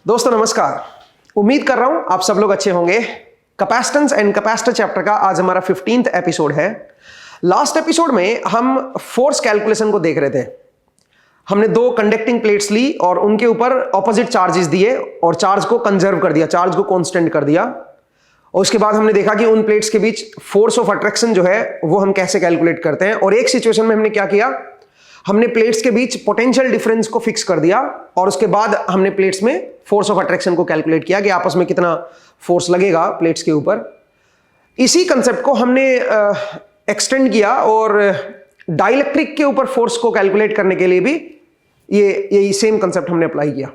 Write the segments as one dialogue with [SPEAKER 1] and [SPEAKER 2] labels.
[SPEAKER 1] दोस्तों नमस्कार। उम्मीद कर रहा हूं आप सब लोग अच्छे होंगे। कैपेसिटेंस एंड कैपेसिटर चैप्टर का आज हमारा 15th एपिसोड है। लास्ट एपिसोड में हम फोर्स कैलकुलेशन को देख रहे थे। हमने दो कंडक्टिंग प्लेट्स ली और उनके ऊपर ऑपोजिट चार्जेस दिए और चार्ज को कंजर्व कर दिया, चार्ज को कांस्टेंट कर दिया। और उसके बाद हमने देखा कि उन प्लेट्स के बीच फोर्स ऑफ अट्रैक्शन जो है वो हम कैसे कैलकुलेट करते हैं। और एक सिचुएशन में हमने क्या किया, हमने प्लेट्स के बीच पोटेंशियल डिफरेंस को फिक्स कर दिया और उसके बाद हमने प्लेट्स में फोर्स ऑफ अट्रैक्शन को कैलकुलेट किया कि आपस में कितना फोर्स लगेगा प्लेट्स के ऊपर। इसी कंसेप्ट को हमने एक्सटेंड किया और डाइलेक्ट्रिक के ऊपर फोर्स को कैलकुलेट करने के लिए भी यही सेम कंसेप्ट हमने अप्लाई किया।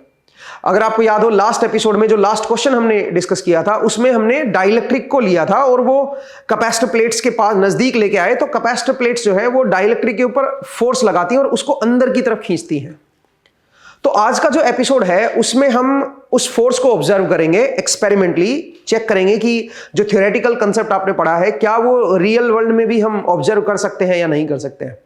[SPEAKER 1] अगर आपको याद हो, लास्ट एपिसोड में जो लास्ट क्वेश्चन हमने डिस्कस किया था उसमें हमने डाइलेक्ट्रिक को लिया था और वो कैपेसिटर प्लेट्स के पास नजदीक लेके आए तो कैपेसिटर प्लेट्स जो है वो डाइलेक्ट्रिक के ऊपर फोर्स लगाती हैं और उसको अंदर की तरफ खींचती हैं। तो आज का जो एपिसोड है उसमें हम उस फोर्स को ऑब्जर्व करेंगे, एक्सपेरिमेंटली चेक करेंगे कि जो थ्योरेटिकल कंसेप्ट आपने पढ़ा है क्या वो रियल वर्ल्ड में भी हम ऑब्जर्व कर सकते हैं या नहीं कर सकते हैं।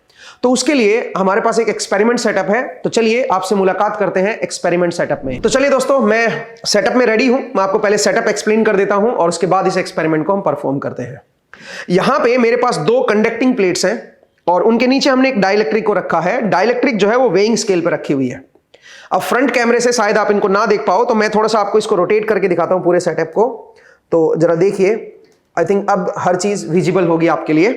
[SPEAKER 1] तो उसके लिए हमारे पास एक एक्सपेरिमेंट सेटअप है। तो चलिए आपसे मुलाकात करते हैं एक्सपेरिमेंट सेटअप में। तो चलिए दोस्तों, मैं सेटअप में रेडी हूं। मैं आपको पहले सेटअप एक्सप्लेन कर देता हूं और उसके बाद इस एक्सपेरिमेंट को हम परफॉर्म करते हैं। यहां पे मेरे पास दो कंडक्टिंग प्लेट्स हैं और उनके नीचे हमने एक डाइलेक्ट्रिक को रखा है। डाइलेक्ट्रिक जो है वो वेइंग स्केल पर रखी हुई है। अब फ्रंट कैमरे से शायद आप इनको ना देख पाओ तो मैं थोड़ा सा आपको इसको रोटेट करके दिखाता हूं पूरे सेटअप को। तो जरा देखिए, आई थिंक अब हर चीज विजिबल होगी आपके लिए।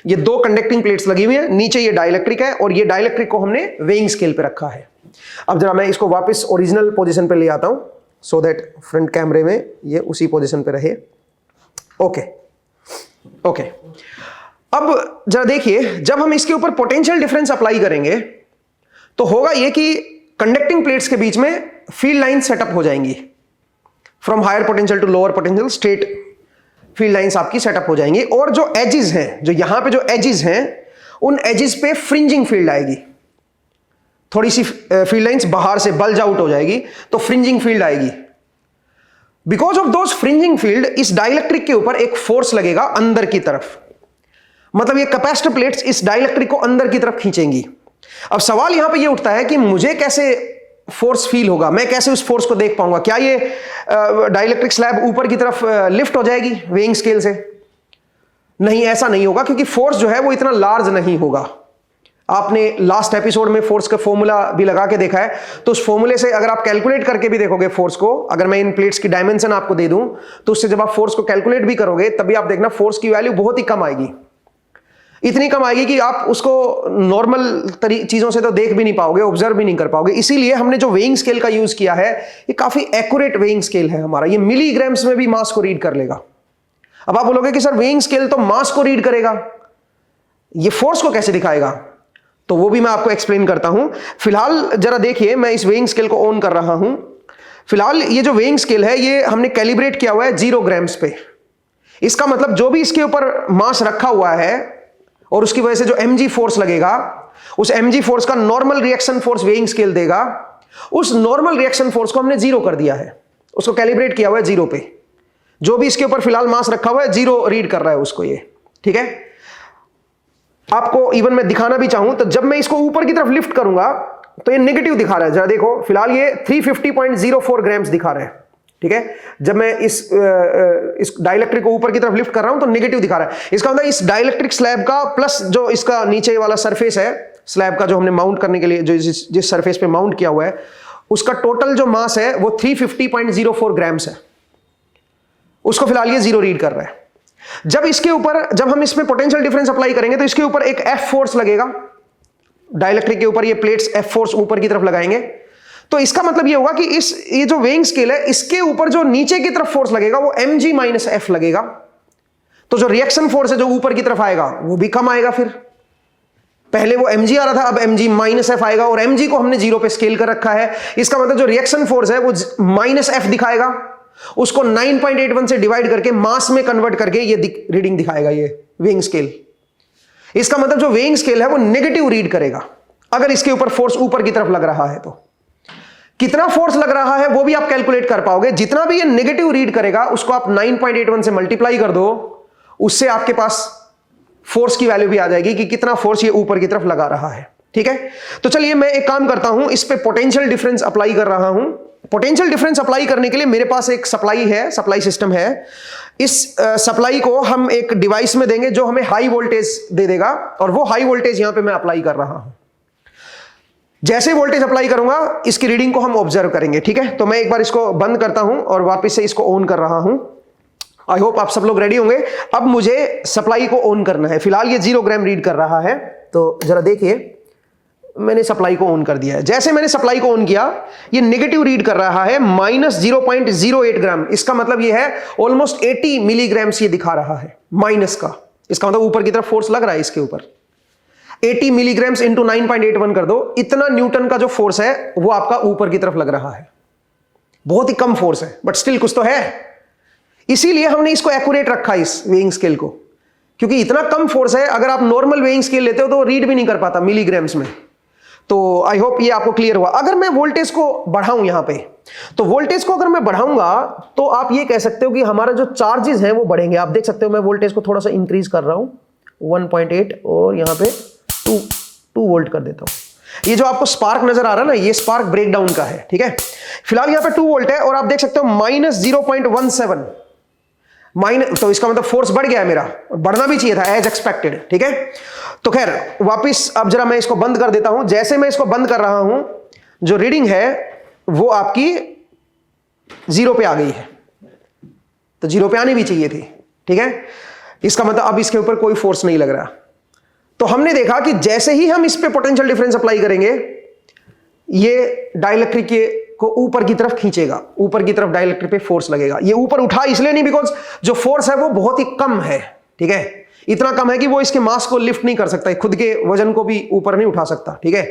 [SPEAKER 1] ये दो कंडक्टिंग प्लेट्स लगी हुई है, नीचे ये डाइलेक्ट्रिक है और ये डाइलेक्ट्रिक को हमने वेइंग स्केल पे रखा है। अब जरा मैं इसको वापस ओरिजिनल पोजीशन पे ले आता हूं सो दैट फ्रंट कैमरे में ये उसी पोजीशन पे रहे। ओके। अब जरा देखिए, जब हम इसके ऊपर पोटेंशियल डिफरेंस अप्लाई करेंगे तो होगा ये कि कंडक्टिंग प्लेट्स के बीच में फील्ड लाइन सेटअप हो जाएंगी। From higher potential to lower potential straight field lines आपकी सेटअप हो जाएंगी और जो एजेस हैं, जो यहां पे जो एजेस हैं, उन एजेस पे फ्रिंजिंग फील्ड आएगी। थोड़ी सी फील्ड लाइंस बाहर से बल्ज आउट हो जाएगी तो फ्रिंजिंग फील्ड आएगी। Because of those fringing field इस डाइलेक्ट्रिक के ऊपर एक फोर्स लगेगा अंदर की तरफ। मतलब ये कैपेसिटर प्लेट्स इस डाइलेक्ट्रिक को अंदर की तरफ खींचेंगी। अब सवाल यहां पे ये उठता है कि मुझे कैसे फोर्स फील होगा, मैं कैसे उस फोर्स को देख पाऊंगा। क्या ये डाइलेक्ट्रिक स्लैब ऊपर की तरफ लिफ्ट हो जाएगी वेइंग स्केल से? नहीं, ऐसा नहीं होगा क्योंकि फोर्स जो है वो इतना लार्ज नहीं होगा। आपने लास्ट एपिसोड में फोर्स का फॉर्मूला भी लगा के देखा है, तो उस फॉर्मूले से अगर आप कैलकुलेट करके भी देखोगे फोर्स को, अगर मैं इन प्लेट्स की डायमेंशन आपको दे दूं तो उससे जब आप फोर्स को कैलकुलेट भी करोगे तभी आप देखना फोर्स की वैल्यू बहुत ही कम आएगी। इतनी कम आएगी कि आप उसको नॉर्मल चीजों से तो देख भी नहीं पाओगे, ऑब्जर्व भी नहीं कर पाओगे। इसीलिए हमने जो वेइंग स्केल का यूज किया है ये काफी एक्यूरेट वेइंग स्केल है हमारा। ये मिलीग्राम्स में भी मास को रीड कर लेगा। अब आप बोलोगे कि सर वेइंग स्केल तो मास को रीड करेगा, ये फोर्स को कैसे दिखाएगा? तो वो भी मैं आपको एक्सप्लेन करता हूं। फिलहाल जरा देखिए, मैं इस वेइंग स्केल को ऑन कर रहा हूं। फिलहाल ये जो वेइंग स्केल है ये हमने कैलिब्रेट किया हुआ है 0 ग्राम्स पे। इसका मतलब जो भी इसके ऊपर मास रखा हुआ है और उसकी वजह से जो mg फोर्स लगेगा, उस mg फोर्स का normal reaction force weighing scale देगा। उस नॉर्मल रिएक्शन फोर्स को हमने 0 कर दिया है, उसको कैलिब्रेट किया हुआ है 0 पे। जो भी इसके ऊपर फिलहाल मास रखा हुआ है 0 रीड कर रहा है उसको ये। ठीक है, आपको इवन मैं दिखाना भी चाहूं तो जब मैं इसको ऊपर की तरफ लिफ्ट करूंगा तो ये नेगेटिव दिखा रहा है। जरा देखो, फिलहाल ये 350.04 ग्राम्स दिखा रहा है। ठीक है, जब मैं इस डाइलेक्ट्रिक को ऊपर की तरफ लिफ्ट कर रहा हूं तो नेगेटिव दिखा रहा है। इसका मतलब इस डाइलेक्ट्रिक स्लैब का प्लस जो इसका नीचे वाला सरफेस है स्लैब का, जो हमने माउंट करने के लिए जो जिस सरफेस पे माउंट किया हुआ है, उसका टोटल जो मास है वो 350.04 ग्राम्स है। उसको फिलहाल ये 0 रीड कर रहा है। जब हम इसमें पोटेंशियल डिफरेंस अप्लाई करेंगे तो इसके ऊपर एक F फोर्स लगेगा। डाइलेक्ट्रिक के ऊपर ये प्लेट्स F फोर्स ऊपर की तरफ लगाएंगे तो इसका मतलब ये होगा कि ये जो वेइंग स्केल है इसके ऊपर जो नीचे की तरफ फोर्स लगेगा वो mg माइनस f लगेगा। तो जो रिएक्शन फोर्स है जो ऊपर की तरफ आएगा वो भी कम आएगा। फिर पहले वो mg आ रहा था, अब mg माइनस f आएगा और mg को हमने 0 पे स्केल कर रखा है। इसका मतलब जो रिएक्शन फोर्स है वो माइनस f दिखाएगा, उसको 9.81 से डिवाइड करके मास में कन्वर्ट करके ये रीडिंग दिखाएगा ये वेइंग स्केल। इसका मतलब जो वेइंग स्केल है वो नेगेटिव रीड करेगा अगर इसके ऊपर फोर्स ऊपर की तरफ लग रहा है। तो कितना फोर्स लग रहा है वो भी आप कैलकुलेट कर पाओगे। जितना भी ये नेगेटिव रीड करेगा उसको आप 9.81 से मल्टीप्लाई कर दो, उससे आपके पास फोर्स की वैल्यू भी आ जाएगी कि कितना फोर्स ये ऊपर की तरफ लगा रहा है। ठीक है, तो चलिए मैं एक काम करता हूं, इस पे पोटेंशियल डिफरेंस अप्लाई कर रहा हूं पोटेंशियल डिफरेंस अप्लाई करने के लिए मेरे पास एक सप्लाई सिस्टम है। इस सप्लाई को हम एक डिवाइस में देंगे जो हमें हाई वोल्टेज दे देगा, और वो हाई वोल्टेज यहां पे मैं अप्लाई कर रहा हूं। जैसे वोल्टेज अप्लाई करूंगा इसकी रीडिंग को हम ऑब्जर्व करेंगे, ठीक है। तो मैं एक बार इसको बंद करता हूं और वापस से इसको ऑन कर रहा हूं। आई होप आप सब लोग रेडी होंगे। अब मुझे सप्लाई को ऑन करना है। फिलहाल ये 0 ग्राम रीड कर रहा है, तो जरा देखिए मैंने सप्लाई को ऑन कर दिया है। जैसे मैंने सप्लाई को ऑन किया ये नेगेटिव रीड कर रहा है -0.08 ग्राम। इसका मतलब ये है ऑलमोस्ट 80 मिलीग्राम्स ये दिखा रहा है माइनस का। इसका मतलब ऊपर की तरफ फोर्स लग रहा है इसके ऊपर। 80 मिलीग्राम्स इंटू 9.81 कर दो, इतना न्यूटन का जो फोर्स है वो आपका ऊपर की तरफ लग रहा है। बहुत ही कम फोर्स है बट स्टिल कुछ तो है, इसीलिए हमने इसको एक्यूरेट रखा इस वेइंग स्केल को, क्योंकि इतना कम फोर्स है। अगर आप नॉर्मल वेइंग स्केल लेते हो तो रीड भी नहीं कर पाता मिलीग्राम्स में। तो आई होप ये आपको क्लियर हुआ। अगर मैं वोल्टेज को बढ़ाऊं यहां पे, तो वोल्टेज को अगर मैं बढ़ाऊंगा तो आप ये कह सकते हो कि हमारा जो चार्जेस हैं वो बढ़ेंगे। आप देख सकते हो मैं वोल्टेज को थोड़ा सा इंक्रीज कर रहा हूं 1.8 और यहां पे 2 वोल्ट कर देता हूं। ये जो आपको स्पार्क नजर आ रहा है ना, ये स्पार्क ब्रेकडाउन का है, ठीक है। फिलहाल यहां पे 2 वोल्ट है और आप देख सकते हो -0.17 तो इसका मतलब फोर्स बढ़ गया है मेरा, बढ़ना भी चाहिए था एज एक्सपेक्टेड, ठीक है। तो खैर वापिस अब जरा मैं इसको बंद कर देता हूं। जैसे मैं इसको बंद कर रहा हूं जो रीडिंग है वो आपकी 0 पे आ गई है, तो 0 पे आनी भी चाहिए थी, ठीक है। इसका मतलब अब इसके ऊपर कोई फोर्स नहीं लग रहा। तो हमने देखा कि जैसे ही हम इस पे पोटेंशियल डिफरेंस अप्लाई करेंगे ये डाइलेक्ट्रिक को ऊपर की तरफ खींचेगा, ऊपर की तरफ डाइलेक्ट्रिक पे फोर्स लगेगा। ये ऊपर उठा इसलिए नहीं बिकॉज जो फोर्स है वो बहुत ही कम है, ठीक है। इतना कम है कि वो इसके मास को लिफ्ट नहीं कर सकता, खुद के वजन को भी ऊपर नहीं उठा सकता, ठीक है।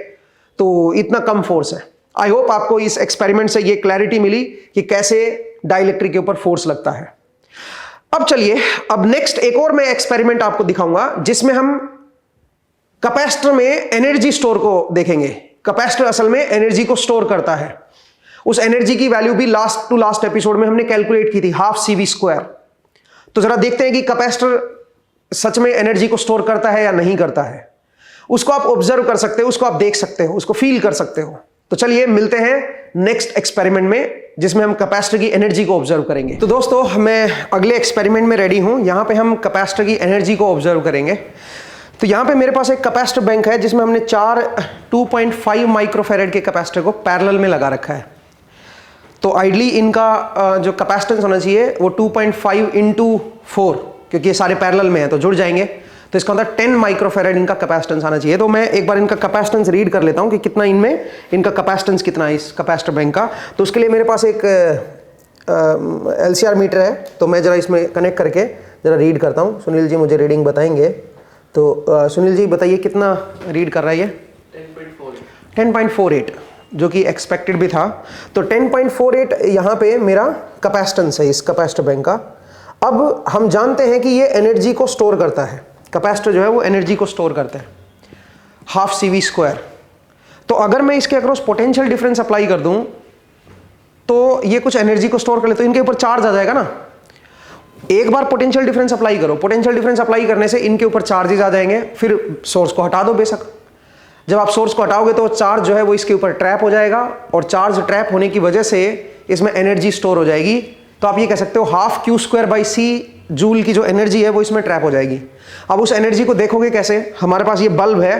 [SPEAKER 1] तो इतना कम फोर्स है। आई होप आपको इस एक्सपेरिमेंट से ये क्लैरिटी मिली कि कैसे डाइलेक्ट्रिक के ऊपर फोर्स लगता है। अब चलिए, अब नेक्स्ट एक और मैं एक्सपेरिमेंट आपको दिखाऊंगा जिसमें हम कैपेसिटर में एनर्जी स्टोर को देखेंगे। कैपेसिटर असल में एनर्जी को स्टोर करता है। उस एनर्जी की वैल्यू भी लास्ट एपिसोड में हमने कैलकुलेट की थी, ½ CV²। तो जरा देखते हैं कि कैपेसिटर सच में एनर्जी को स्टोर करता है या नहीं करता है। उसको आप ऑब्जर्व कर सकते हो, उसको आप देख सकते हो, उसको फील कर सकते हो। तो चलिए मिलते हैं नेक्स्ट एक्सपेरिमेंट में जिसमें हम कैपेसिटर की एनर्जी को ऑब्जर्व करेंगे। तो दोस्तों मैं अगले एक्सपेरिमेंट में रेडी हूं। यहां पे हम कैपेसिटर की एनर्जी को ऑब्जर्व करेंगे। तो यहां पे मेरे पास एक कैपेसिटर बैंक है जिसमें हमने 4 2.5 माइक्रोफैरेड के कैपेसिटर को पैरेलल में लगा रखा है। तो आइडली इनका जो कैपेसिटेंस होना चाहिए वो 2.5 × 4, क्योंकि ये सारे पैरेलल में है तो जुड़ जाएंगे। तो इसका मतलब 10 माइक्रोफैरेड इनका कैपेसिटेंस आना चाहिए। तो मैं एक बार इनका कैपेसिटेंस रीड कर लेता हूं कि कितना इनमें इनका कैपेसिटेंस कितना है इस कैपेसिटर बैंक का। तो उसके लिए मेरे पास एक LCR मीटर है, तो मैं जरा इसमें कनेक्ट करके जरा रीड करता हूं। सुनील जी मुझे रीडिंग बताएंगे। तो सुनील जी बताइए कितना रीड कर रहा है ये? 10.48 जो कि एक्सपेक्टेड भी था। तो 10.48 यहाँ पे मेरा कैपेसिटेंस है इस कैपेसिटर बैंक का। अब हम जानते हैं कि ये एनर्जी को स्टोर करता है, कैपेसिटर जो है वो एनर्जी को स्टोर करता है ½ CV²। तो अगर मैं इसके अक्रॉस पोटेंशियल डिफरेंस अप्लाई कर दूं तो ये कुछ एनर्जी को स्टोर कर ले, तो इनके ऊपर चार्ज आ जाएगा ना। एक बार पोटेंशियल डिफरेंस अप्लाई करो, पोटेंशियल डिफरेंस अप्लाई करने से इनके ऊपर चार्जेस आ जाएंगे। फिर सोर्स को हटा दो बेशक। जब आप सोर्स को हटाओगे तो चार्ज जो है वो इसके ऊपर ट्रैप हो जाएगा, और चार्ज ट्रैप होने की वजह से इसमें एनर्जी स्टोर हो जाएगी। तो आप ये कह सकते हो ½ Q²/c जूल की जो एनर्जी है वो इसमें ट्रैप हो जाएगी। अब उस एनर्जी को देखोगे कैसे? हमारे पास ये बल्ब है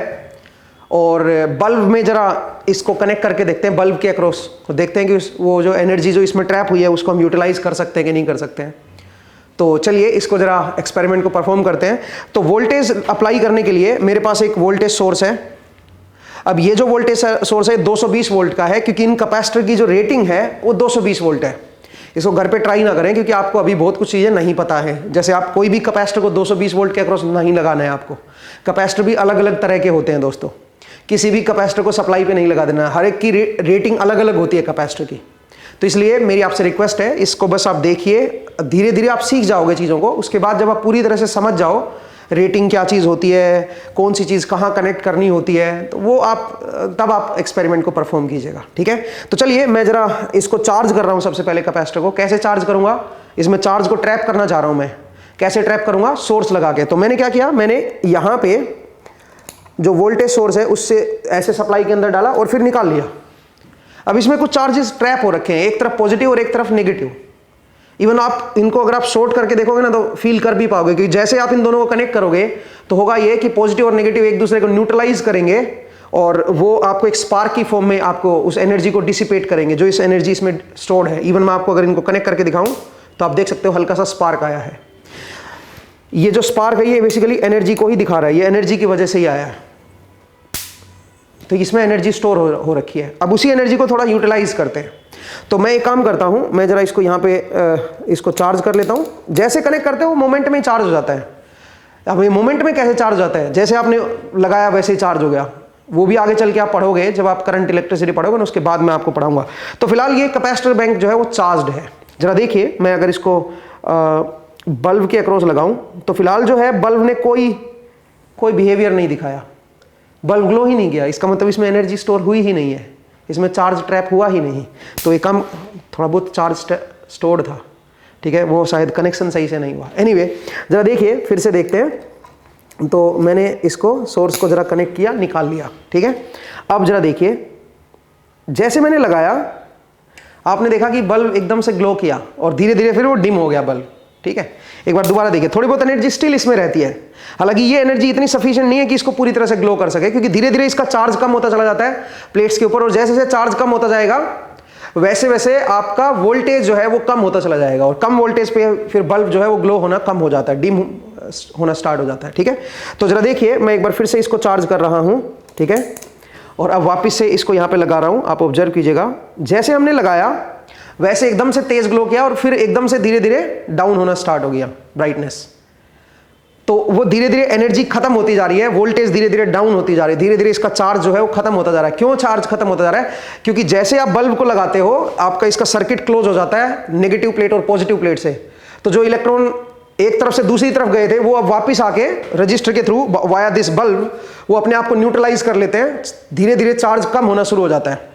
[SPEAKER 1] और बल्ब में जरा इसको कनेक्ट करके देखते हैं बल्ब के अक्रॉस, तो देखते हैं कि वो जो एनर्जी जो इसमें ट्रैप हुई है उसको हम यूटिलाइज कर सकते हैं कि नहीं कर सकते हैं। तो चलिए इसको जरा एक्सपेरिमेंट को परफॉर्म करते हैं। तो वोल्टेज अप्लाई करने के लिए मेरे पास एक वोल्टेज सोर्स है। अब ये जो वोल्टेज सोर्स है 220 वोल्ट का है, क्योंकि इन कैपेसिटर की जो रेटिंग है वो 220 वोल्ट है। इसको घर पे ट्राई ना करें क्योंकि आपको अभी बहुत कुछ चीज़ें नहीं पता है। जैसे आप कोई भी कैपेसिटर को 220 वोल्ट के अक्रॉस नहीं लगाना है आपको। कैपेसिटर भी अलग अलग तरह के होते हैं दोस्तों, किसी भी कैपेसिटर को सप्लाई पे नहीं लगा देना। हर एक की रेटिंग अलग अलग होती है कैपेसिटर की। तो इसलिए मेरी आपसे रिक्वेस्ट है, इसको बस आप देखिए, धीरे धीरे आप सीख जाओगे चीज़ों को। उसके बाद जब आप पूरी तरह से समझ जाओ रेटिंग क्या चीज़ होती है, कौन सी चीज़ कहाँ कनेक्ट करनी होती है, तो वो तब आप एक्सपेरिमेंट को परफॉर्म कीजिएगा, ठीक है। तो चलिए मैं जरा इसको चार्ज कर रहा हूँ सबसे पहले कैपेसिटर को। कैसे चार्ज करूँगा? इसमें चार्ज को ट्रैप करना चाह रहा हूँ मैं। कैसे ट्रैप करूँगा? सोर्स लगा के। तो मैंने क्या किया, मैंने यहाँ पे जो वोल्टेज सोर्स है उससे ऐसे सप्लाई के अंदर डाला और फिर निकाल लिया। अब इसमें कुछ चार्जेस ट्रैप हो रखे हैं, एक तरफ पॉजिटिव और एक तरफ नेगेटिव। इवन आप इनको अगर आप शॉर्ट करके देखोगे ना तो फील कर भी पाओगे, क्योंकि जैसे आप इन दोनों को कनेक्ट करोगे तो होगा ये कि पॉजिटिव और नेगेटिव एक दूसरे को न्यूट्रलाइज करेंगे और वो आपको एक स्पार्क की फॉर्म में आपको उस एनर्जी को डिसिपेट करेंगे, जो इस एनर्जी इसमें स्टोर्ड है। इवन मैं आपको अगर इनको कनेक्ट करके दिखाऊं तो आप देख सकते हो हल्का सा स्पार्क आया है। ये जो स्पार्क है ये बेसिकली एनर्जी को ही दिखा रहा है, ये एनर्जी की वजह से ही आया है। तो इसमें एनर्जी स्टोर हो रखी है। अब उसी एनर्जी को थोड़ा यूटिलाइज करते हैं। तो मैं एक काम करता हूं, मैं जरा इसको यहाँ पे इसको चार्ज कर लेता हूं। जैसे कनेक्ट करते हो वो मोमेंट में चार्ज हो जाता है। अब ये मोमेंट में कैसे चार्ज हो जाता है, जैसे आपने लगाया वैसे ही चार्ज हो गया। वो भी आगे चल के आप पढ़ोगे, जब आप करंट इलेक्ट्रिसिटी पढ़ोगे ना उसके बाद मैं आपको पढ़ाऊंगा। तो फिलहाल ये कैपेसिटर बैंक जो है वो चार्ज्ड है। जरा देखिए, मैं अगर इसको बल्ब के अक्रॉस लगाऊं तो फिलहाल जो है बल्ब ने कोई बिहेवियर नहीं दिखाया, बल्ब ग्लो ही नहीं गया। इसका मतलब इसमें एनर्जी स्टोर हुई ही नहीं है, इसमें चार्ज ट्रैप हुआ ही नहीं। तो ये कम थोड़ा बहुत चार्ज स्टोर्ड था, ठीक है, वो शायद कनेक्शन सही से नहीं हुआ। एनीवे जरा देखिए, फिर से देखते हैं। तो मैंने इसको सोर्स को जरा कनेक्ट किया, निकाल लिया, ठीक है। अब जरा देखिए, जैसे मैंने लगाया आपने देखा कि बल्ब एकदम से ग्लो किया और धीरे धीरे फिर वो डिम हो गया बल्ब, ठीक है। एक बार दोबारा देखिए, थोड़ी बहुत एनर्जी स्टिल इसमें रहती है। हालांकि ये एनर्जी इतनी सफिशिएंट नहीं है कि इसको पूरी तरह से ग्लो कर सके, क्योंकि धीरे धीरे इसका चार्ज कम होता चला जाता है प्लेट्स के ऊपर, और जैसे जैसे चार्ज कम होता जाएगा वैसे वैसे आपका वोल्टेज जो है वो कम होता चला जाएगा, और कम वोल्टेज पे फिर बल्ब जो है वो ग्लो होना कम हो जाता है, डिम होना स्टार्ट हो जाता है, ठीक है। तो जरा देखिए, मैं एक बार फिर से इसको चार्ज कर रहा हूं, ठीक है, और अब वापस से इसको यहां पे लगा रहा हूं। आप ऑब्जर्व कीजिएगा, जैसे हमने लगाया वैसे एकदम से तेज ग्लो किया और फिर एकदम से धीरे धीरे डाउन होना स्टार्ट हो गया ब्राइटनेस। तो वो धीरे धीरे एनर्जी खत्म होती जा रही है, वोल्टेज धीरे धीरे डाउन होती जा रही है, धीरे धीरे इसका चार्ज जो है वो खत्म होता जा रहा है। क्यों चार्ज खत्म होता जा रहा है? क्योंकि जैसे आप बल्ब को लगाते हो आपका इसका सर्किट क्लोज हो जाता है नेगेटिव प्लेट और पॉजिटिव प्लेट से। तो जो इलेक्ट्रॉन एक तरफ से दूसरी तरफ गए थे वो अब वापस आके रजिस्टर के थ्रू वाया दिस बल्ब वो अपने आप को न्यूट्रलाइज कर लेते हैं। धीरे धीरे चार्ज कम होना शुरू हो जाता है।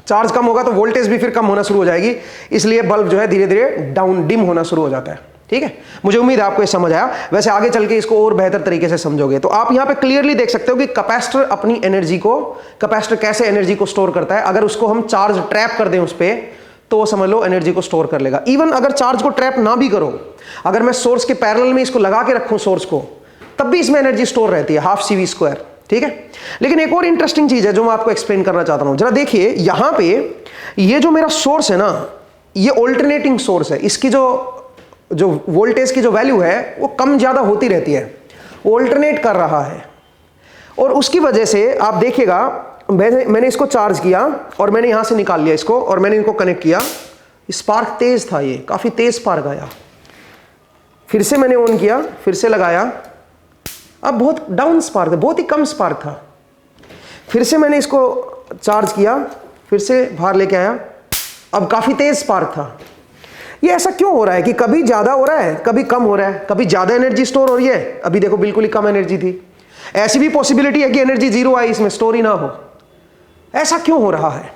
[SPEAKER 1] चार्ज कम होगा तो वोल्टेज भी फिर कम होना शुरू हो जाएगी, इसलिए बल्ब जो है धीरे धीरे डाउन डिम होना शुरू हो जाता है, ठीक है। मुझे उम्मीद है आपको ये समझ आया। वैसे आगे चल के इसको और बेहतर तरीके से समझोगे। तो आप यहां पे क्लियरली देख सकते हो कि कैपेसिटर अपनी एनर्जी को, कैपेसिटर कैसे एनर्जी को स्टोर करता है। अगर उसको हम चार्ज ट्रैप कर दें उस पर तो वो समझ लो एनर्जी को स्टोर कर लेगा। इवन अगर चार्ज को ट्रैप ना भी करो, अगर मैं सोर्स के पैरेलल में इसको लगा के रखूं सोर्स को, तब भी इसमें एनर्जी स्टोर रहती है, हाफ CV², ठीक है। लेकिन एक और इंटरेस्टिंग चीज है जो मैं आपको एक्सप्लेन करना चाहता हूं। जरा देखिए, यहां पे ये जो मेरा सोर्स है ना, ये ऑल्टरनेटिंग सोर्स है। इसकी जो वोल्टेज की जो वैल्यू है वो कम ज्यादा होती रहती है, ऑल्टरनेट कर रहा है। और उसकी वजह से आप देखिएगा, मैंने इसको चार्ज किया और मैंने यहां से निकाल लिया इसको और मैंने इनको कनेक्ट किया। स्पार्क तेज था, ये काफी तेज स्पार्क आया। फिर से मैंने ऑन किया, फिर से लगाया, अब बहुत डाउन स्पार्क था, बहुत ही कम स्पार्क था। फिर से मैंने इसको चार्ज किया, फिर से बाहर लेके आया, अब काफी तेज स्पार्क था। ये ऐसा क्यों हो रहा है कि कभी ज्यादा हो रहा है, कभी कम हो रहा है, कभी ज्यादा एनर्जी स्टोर हो रही है, अभी देखो बिल्कुल ही कम एनर्जी थी। ऐसी भी पॉसिबिलिटी है कि एनर्जी जीरो आई, इसमें स्टोर ही ना हो। ऐसा क्यों हो रहा है?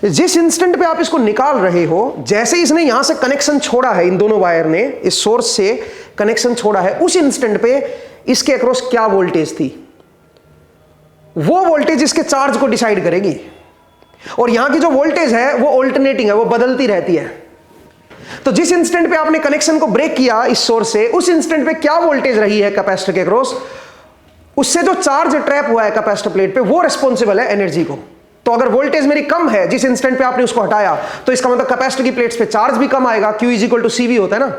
[SPEAKER 1] जिस इंस्टेंट पे आप इसको निकाल रहे हो, जैसे इसने यहां से कनेक्शन छोड़ा है, इन दोनों वायर ने इस सोर्स से कनेक्शन छोड़ा है, उस इंस्टेंट पे इसके अक्रॉस क्या वोल्टेज थी, वो वोल्टेज इसके चार्ज को डिसाइड करेगी। और यहां की जो वोल्टेज है वो ऑल्टरनेटिंग है, वो बदलती रहती है। तो जिस इंस्टेंट पे आपने कनेक्शन को ब्रेक किया इस सोर्स से, उस इंस्टेंट पे क्या वोल्टेज रही है कैपेसिटर के अक्रॉस, उससे जो चार्ज ट्रैप हुआ है कैपेसिटर प्लेट पे, वो रिस्पॉन्सिबल है एनर्जी को। तो अगर वोल्टेज मेरी कम है जिस इंस्टेंट पे आपने उसको हटाया, तो इसका मतलब कैपेसिटर की प्लेट्स पे चार्ज भी कम आएगा। Q = CV होता है ना,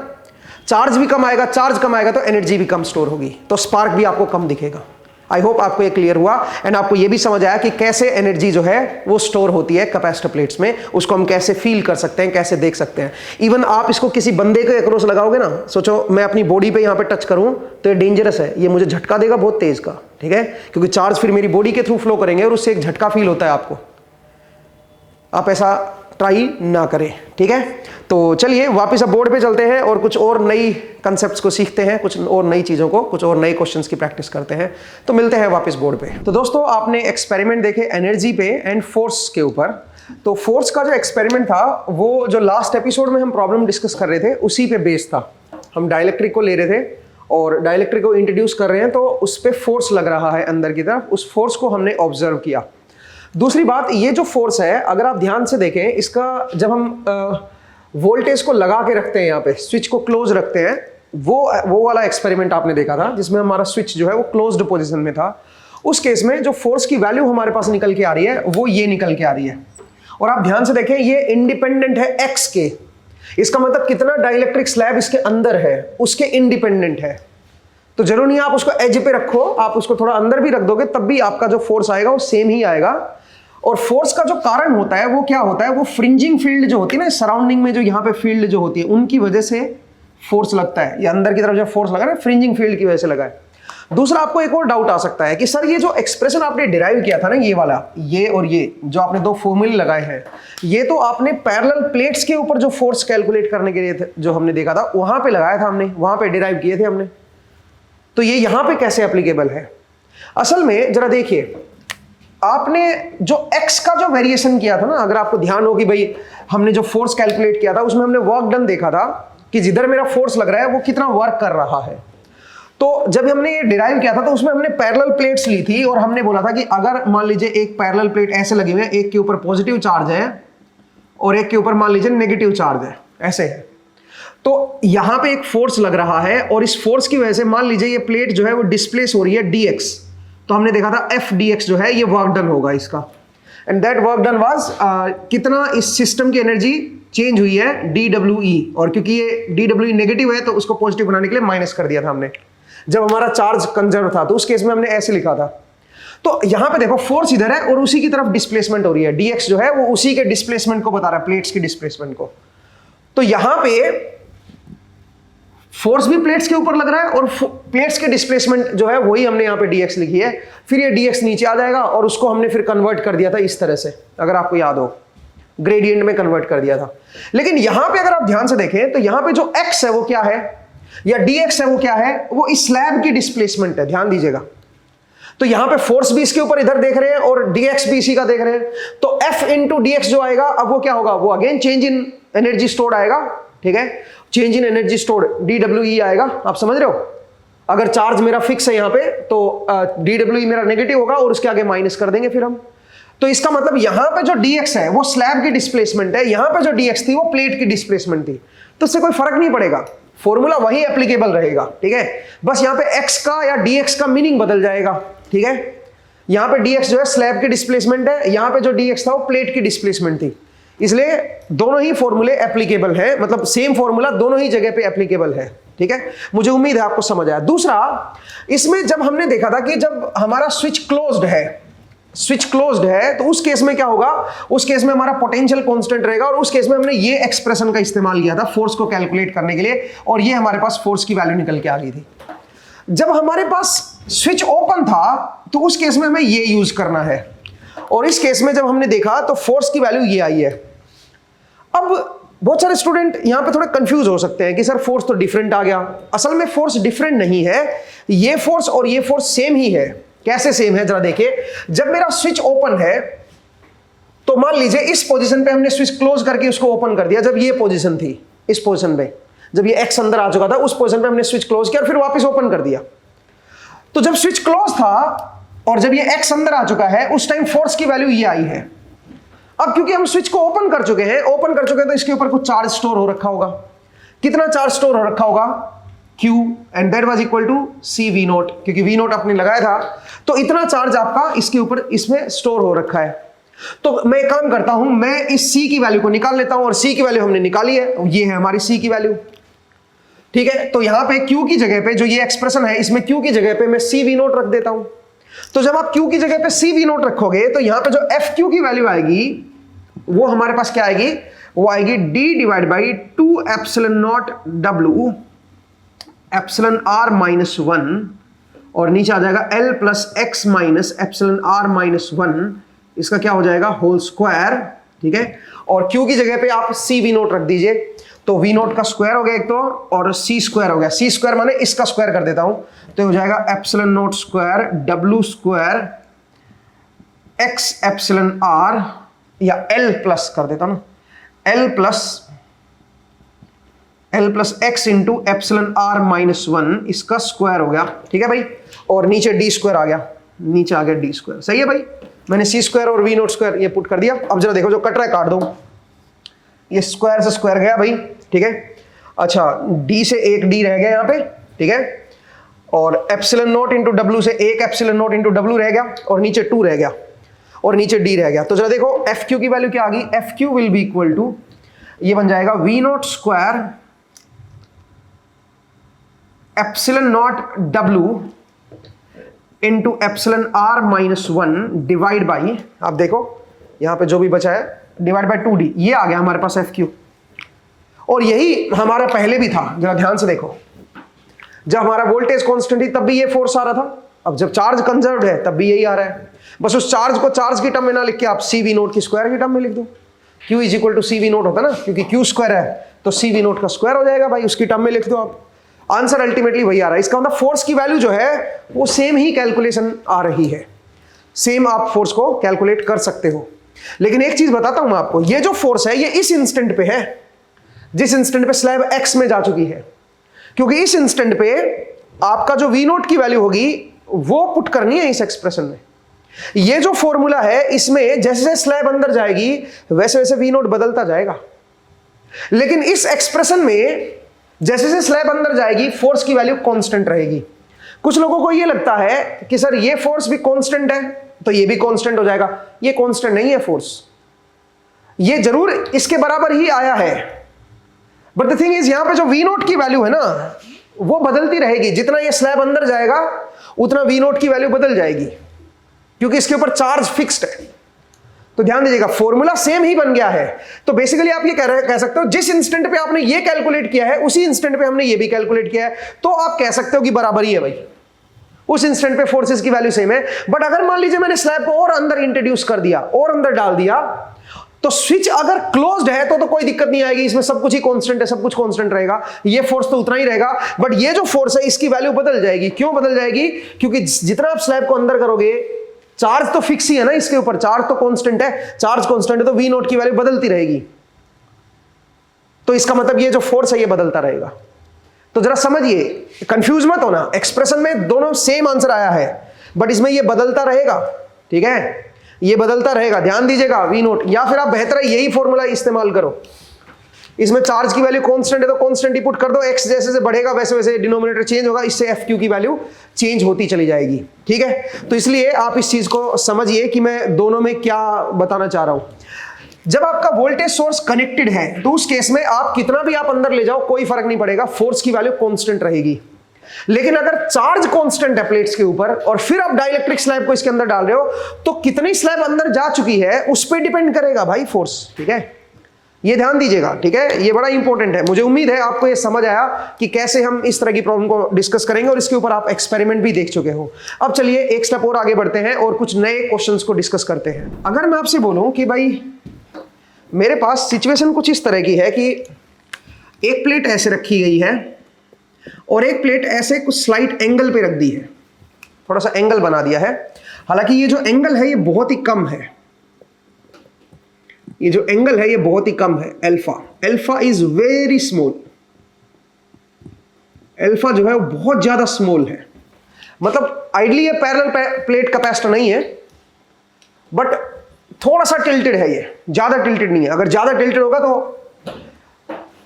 [SPEAKER 1] चार्ज भी कम आएगा, चार्ज कम आएगा तो एनर्जी भी कम स्टोर होगी, तो स्पार्क भी आपको कम दिखेगा। आई होप आपको ये क्लियर हुआ एंड आपको ये भी समझ आया कि कैसे एनर्जी जो है वो स्टोर होती है कैपेसिटर प्लेट्स में, उसको हम कैसे फील कर सकते हैं, कैसे देख सकते हैं। इवन आप इसको किसी बंदे के अक्रॉस लगाओगे ना, सोचो मैं अपनी बॉडी पे यहाँ पे टच करूं तो ये डेंजरस है, ये मुझे झटका देगा बहुत तेज का, ठीक है, क्योंकि चार्ज फिर मेरी बॉडी के थ्रू फ्लो करेंगे और उससे एक झटका फील होता है आपको। आप ऐसा ट्राई ना करें, ठीक है। तो चलिए वापस अब बोर्ड पे चलते हैं और कुछ और नई कंसेप्ट्स को सीखते हैं, कुछ और नई चीज़ों को, कुछ और नए क्वेश्चंस की प्रैक्टिस करते हैं। तो मिलते हैं वापस बोर्ड पे। तो दोस्तों आपने एक्सपेरिमेंट देखे एनर्जी पे एंड फोर्स के ऊपर। तो फोर्स का जो एक्सपेरिमेंट था वो जो लास्ट एपिसोड में हम प्रॉब्लम डिस्कस कर रहे थे उसी पे बेस्ड था। हम डाइलेक्ट्रिक को ले रहे थे और डाइलेक्ट्रिक को इंट्रोड्यूस कर रहे हैं, तो उस पर फोर्स लग रहा है अंदर की तरफ, उस फोर्स को हमने ऑब्जर्व किया। दूसरी बात, ये जो फोर्स है अगर आप ध्यान से देखें, इसका जब हम वोल्टेज को लगा के रखते हैं, यहाँ पे स्विच को क्लोज रखते हैं, वो वाला एक्सपेरिमेंट आपने देखा था जिसमें हमारा स्विच जो है वो क्लोज्ड पोजीशन में था। उस केस में जो फोर्स की वैल्यू हमारे पास निकल के आ रही है वो ये निकल के आ रही है। और आप ध्यान से देखें ये इंडिपेंडेंट है एक्स के, इसका मतलब कितना डाइलेक्ट्रिक स्लैब इसके अंदर है उसके इंडिपेंडेंट है। तो जरूर नहीं आप उसको एज पे रखो, आप उसको थोड़ा अंदर भी रख दोगे तब भी आपका जो फोर्स आएगा वो सेम ही आएगा। और फोर्स का जो कारण होता है वो क्या होता है, वो फ्रिंजिंग फील्ड जो होती है ना सराउंडिंग में, जो यहाँ पे फील्ड जो होती है उनकी वजह से फोर्स लगता है। ये अंदर की तरफ जो फोर्स लगा है फ्रिंजिंग फील्ड की वजह से लगा है। दूसरा आपको एक और डाउट आ सकता है कि सर ये जो एक्सप्रेशन आपने डिराइव किया था ना, ये वाला, ये और ये जो आपने दो फॉर्मूले लगाए हैं, ये तो आपने पैरेलल प्लेट्स के ऊपर जो फोर्स कैलकुलेट करने के लिए जो हमने देखा था वहां पे लगाया था हमने, वहां पे डिराइव किए थे हमने, तो ये यहां पे कैसे एप्लीकेबल है? असल में जरा देखिए, आपने जो x का जो वेरिएशन किया था ना, अगर आपको ध्यान हो कि भाई हमने जो फोर्स कैलकुलेट किया था उसमें हमने वर्क डन देखा था कि जिधर मेरा फोर्स लग रहा है वो कितना वर्क कर रहा है। तो जब हमने ये डिराइव किया था तो उसमें हमने पैरेलल प्लेट्स ली थी और हमने बोला था कि अगर मान लीजिए एक पैरेलल प्लेट ऐसे लगी हुई है, एक के ऊपर पॉजिटिव चार्ज है और एक के ऊपर मान लीजिए नेगेटिव चार्ज है, ऐसे है, तो यहां पे एक फोर्स लग रहा है और इस फोर्स की वजह से मान लीजिए ये प्लेट जो है वो डिस्प्लेस हो रही है dx, तो हमने देखा था एफ dx जो है ये वर्क डन होगा इसका, and that work done was कितना इस सिस्टम की एनर्जी चेंज हुई है dWe, और क्योंकि ये dWe नेगेटिव है तो उसको पॉजिटिव बनाने के लिए माइनस कर दिया था हमने जब हमारा चार्ज कंजर्व था, तो उस केस में हमने ऐसे लिखा था। तो यहां पे देखो फोर्स इधर है और उसी की तरफ डिस्प्लेसमेंट हो रही है, dx जो है वो उसी के डिस्प्लेसमेंट को बता रहा है, प्लेट्स की डिस्प्लेसमेंट को। तो यहां पे फोर्स भी प्लेट्स के ऊपर लग रहा है और प्लेट्स के डिस्प्लेसमेंट जो है वही हमने यहां पे dx लिखी है, फिर ये dx नीचे आ जाएगा और उसको हमने फिर कन्वर्ट कर दिया था इस तरह से, अगर आपको याद हो ग्रेडियंट में कन्वर्ट कर दिया था। लेकिन यहां पे अगर आप ध्यान से देखें तो यहां पे जो x है वो क्या है, या dx है वो क्या है, वो इस स्लैब की डिस्प्लेसमेंट है, ध्यान दीजिएगा। तो यहां पे फोर्स भी इसके ऊपर इधर देख रहे हैं और dx भी इसी का देख रहे हैं, तो f इंटू dx जो आएगा अब वो क्या होगा, वो again change in energy stored आएगा, ठीक है, change in energy stored dWe आएगा, आप समझ रहे हो। अगर चार्ज मेरा फिक्स है यहां पे तो dWe मेरा नेगेटिव होगा और उसके आगे माइनस कर देंगे फिर हम। तो इसका मतलब यहां पे जो dx है वो स्लैब की डिस्प्लेसमेंट है, यहां पे जो dx थी वो प्लेट की डिस्प्लेसमेंट थी, तो इससे कोई फर्क नहीं पड़ेगा, फॉर्मूला वही एप्लीकेबल रहेगा, ठीक है। बस यहां पे x का या dx का मीनिंग बदल जाएगा, ठीक है। यहां पे dx जो है स्लैब की डिस्प्लेसमेंट है, यहां पे जो dx था वो प्लेट की डिस्प्लेसमेंट थी, इसलिए दोनों ही फॉर्मूले एप्लीकेबल है, मतलब सेम फॉर्मूला दोनों ही जगह पे एप्लीकेबल है, ठीक है। मुझे उम्मीद है आपको समझ आया। दूसरा, इसमें जब हमने देखा था कि जब हमारा स्विच क्लोज्ड है तो उस केस में क्या होगा, उस केस में हमारा पोटेंशियल कांस्टेंट रहेगा, और उस केस में हमने ये एक्सप्रेशन का इस्तेमाल किया था फोर्स को कैलकुलेट करने के लिए, और ये हमारे पास फोर्स की वैल्यू निकल के आ गई थी। जब हमारे पास स्विच ओपन था तो उस केस में हमें ये यूज करना है, और इस केस में जब हमने देखा तो फोर्स की वैल्यू ये आई है। अब बहुत सारे स्टूडेंट यहां पे थोड़े कंफ्यूज हो सकते हैं कि सर फोर्स तो डिफरेंट आ गया। असल में फोर्स डिफरेंट नहीं है, ये फोर्स और ये फोर्स सेम ही है। कैसे सेम है जरा देखिए, जब मेरा स्विच ओपन है तो मान लीजिए इस पोजीशन पे हमने स्विच क्लोज करके उसको ओपन कर दिया, जब ये पोजीशन थी, इस पोजीशन पे जब ये x अंदर आ चुका था उस पोजीशन पे हमने स्विच क्लोज किया और फिर वापस ओपन कर दिया। तो जब स्विच क्लोज था और जब ये x अंदर आ चुका है उस टाइम फोर्स की वैल्यू ये आई है। अब क्योंकि हम स्विच को ओपन कर चुके हैं तो इसके ऊपर कुछ चार्ज स्टोर हो रखा होगा। कितना चार्ज स्टोर हो रखा होगा, Q, and that was equal to C V naught, क्योंकि V नोट आपने लगाया था तो इतना चार्ज आपका इसके ऊपर इसमें स्टोर हो रखा है। तो मैं एक काम करता हूं, मैं इस C की वैल्यू को निकाल लेता हूं, और C की वैल्यू हमने निकाली है, ये है हमारी C की वैल्यू, ठीक है। तो यहां पे Q की जगह पे जो ये एक्सप्रेशन है इसमें Q की जगह पे मैं C V नोट रख देता हूं। तो जब आप Q की जगह पे C V नोट रखोगे तो यहां पे जो FQ की वैल्यू आएगी वो हमारे पास क्या आएगी, वो आएगी D divide by 2 epsilon naught W epsilon R minus 1, और नीचे आ जाएगा L plus x minus epsilon R minus 1, इसका क्या हो जाएगा होल स्क्वायर, ठीक है। और Q की जगह पे आप C V नोट रख दीजिए, तो V नोट का स्क्वायर हो गया एक तो, और C स्क्वायर हो गया। C स्क्वायर माने इसका स्क्वायर कर देता हूं तो हो जाएगा epsilon note square W square X epsilon R, या L प्लस कर देता हूं ना, L plus x into epsilon R minus 1, इसका स्क्वायर हो गया, ठीक है भाई, और नीचे D स्क्वायर आ गया। नीचे आ गया डी स्क्वायर। सही है भाई, मैंने सी स्क्वायर और वी नोट स्क्वायर ये पुट कर दिया। अब जरा देखो जो कट रहा है काट दो, ये स्क्वायर से स्क्वायर गया भाई, ठीक है। अच्छा डी से एक डी रह गया यहाँ पे, ठीक है, और एप्सिलन नोट इंटू डब्ल्यू से एक एप्सिलन नोट इंटू डब्ल्यू रह गया, और नीचे 2 रह गया, और नीचे डी रह गया। तो जरा देखो एफ क्यू की वैल्यू क्या आ गई, F Q will be equal to, ये बन जाएगा V naught square epsilon naught W into epsilon R minus 1 divide by, आप देखो यहां पे जो भी बचा है, डिवाइड बाई 2d, ये आ गया हमारे पास एफ क्यू। और यही हमारा पहले भी था, जरा ध्यान से देखो, जब हमारा वोल्टेज कांस्टेंट थी तब भी ये फोर्स आ रहा था, अब जब चार्ज कंजर्व्ड है तब भी यही आ रहा है। बस उस चार्ज को चार्ज की टर्म में ना लिख के आप सी वी नोट की स्क्वायर की टर्म में लिख दो। Q is equal to C V naught होता ना, क्योंकि Q स्क्वायर है तो सी वी नोट का स्क्वायर हो जाएगा भाई, उसकी टर्म में लिख दो आप। आंसर अल्टीमेटली वही आ रहा है। इसका मतलब फोर्स की वैल्यू जो है वो सेम ही कैलकुलेशन आ रही है, सेम आप फोर्स को कैलकुलेट कर सकते हो। लेकिन एक चीज बताता हूं मैं आपको, ये जो फोर्स है ये इस इंस्टेंट पे है, जिस इंस्टेंट पे स्लैब एक्स में जा चुकी है, क्योंकि इस इंस्टेंट पे आपका जो वी नोट की वैल्यू होगी वो पुट करनी है इस एक्सप्रेशन में। ये जो फॉर्मूला है इसमें जैसे जैसे स्लैब अंदर जाएगी वैसे वैसे वी नोट बदलता जाएगा, लेकिन इस एक्सप्रेशन में जैसे जैसे स्लैब अंदर जाएगी फोर्स की वैल्यू कांस्टेंट रहेगी। कुछ लोगों को ये लगता है कि सर ये फोर्स भी कांस्टेंट है तो ये भी कांस्टेंट हो जाएगा। ये कांस्टेंट नहीं है फोर्स, ये जरूर इसके बराबर ही आया है, बट द थिंग इज यहां पे जो वी नोट की वैल्यू है ना वो बदलती रहेगी। जितना ये स्लैब अंदर जाएगा उतना वी नोट की वैल्यू बदल जाएगी, क्योंकि इसके ऊपर चार्ज फिक्स्ड है। तो ध्यान दीजिएगा फॉर्मूला सेम ही बन गया है। तो बेसिकली आप ये कह सकते हो जिस इंस्टेंट पे आपने ये कैलकुलेट किया है उसी इंस्टेंट पे हमने ये भी कैलकुलेट किया है, तो आप कह सकते हो कि बराबर ही है भाई, उस इंस्टेंट पे फोर्सेस की वैल्यू सेम है। बट अगर मान लीजिए मैंने स्लैब को और अंदर इंट्रोड्यूस कर दिया और अंदर डाल दिया, तो स्विच अगर क्लोज्ड है तो कोई दिक्कत नहीं आएगी, इसमें सब कुछ ही कांस्टेंट है, सब कुछ कांस्टेंट रहेगा, ये फोर्स तो उतना ही रहेगा। बट ये जो फोर्स है इसकी वैल्यू बदल जाएगी। क्यों बदल जाएगी? क्योंकि जितना आप स्लैब को अंदर करोगे चार्ज तो फिक्स ही है ना इसके ऊपर, चार्ज तो कांस्टेंट है, चार्ज कांस्टेंट है तो वी नोट की वैल्यू बदलती रहेगी। तो इसका मतलब ये जो फोर्स है ये बदलता रहेगा। तो जरा समझिए, कंफ्यूज मत होना, एक्सप्रेशन में दोनों सेम आंसर आया है बट इसमें ये बदलता रहेगा, ठीक है, ये बदलता रहेगा, ध्यान दीजिएगा वी नोट। या फिर आप बेहतर है यही फॉर्मूला इस्तेमाल करो, इसमें चार्ज की वैल्यू कांस्टेंट है तो कांस्टेंट ही पुट कर दो, एक्स जैसे जैसे बढ़ेगा वैसे वैसे डिनोमिनेटर चेंज होगा, इससे एफ क्यू की वैल्यू चेंज होती चली जाएगी, ठीक है। तो इसलिए आप इस चीज को समझिए कि मैं दोनों में क्या बताना चाह रहा हूं। जब आपका वोल्टेज सोर्स कनेक्टेड है तो उस केस में आप कितना भी आप अंदर ले जाओ कोई फर्क नहीं पड़ेगा, फोर्स की वैल्यू कांस्टेंट रहेगी। लेकिन अगर चार्ज कांस्टेंट है प्लेट्स के ऊपर और फिर आप डाइलेक्ट्रिक स्लैब को इसके अंदर डाल रहे हो तो कितनी स्लैब अंदर जा चुकी है उस पर डिपेंड करेगा भाई फोर्स, ठीक है, ये ध्यान दीजिएगा, ठीक है, ये बड़ा इंपॉर्टेंट है। मुझे उम्मीद है आपको ये समझ आया कि कैसे हम इस तरह की प्रॉब्लम को डिस्कस करेंगे और इसके ऊपर आप एक्सपेरिमेंट भी देख चुके हो। अब चलिए एक स्टेप और आगे बढ़ते हैं और कुछ नए क्वेश्चंस को डिस्कस करते हैं। अगर मैं आपसे बोलूं कि भाई मेरे पास सिचुएशन कुछ इस तरह की है कि एक प्लेट ऐसे रखी गई है और एक प्लेट ऐसे कुछ स्लाइट एंगल पे रख दी है, थोड़ा सा एंगल बना दिया है, हालांकि ये जो एंगल है ये बहुत ही कम है, ये जो एंगल है ये बहुत ही कम है, alpha, alpha is very small, alpha जो है वो बहुत ज्यादा स्मॉल है। मतलब आइडली ये पैरेलल प्लेट कैपेसिटर नहीं है बट थोड़ा सा टिल्टेड है, ये ज्यादा टिल्टेड नहीं है। अगर ज्यादा टिल्टेड होगा तो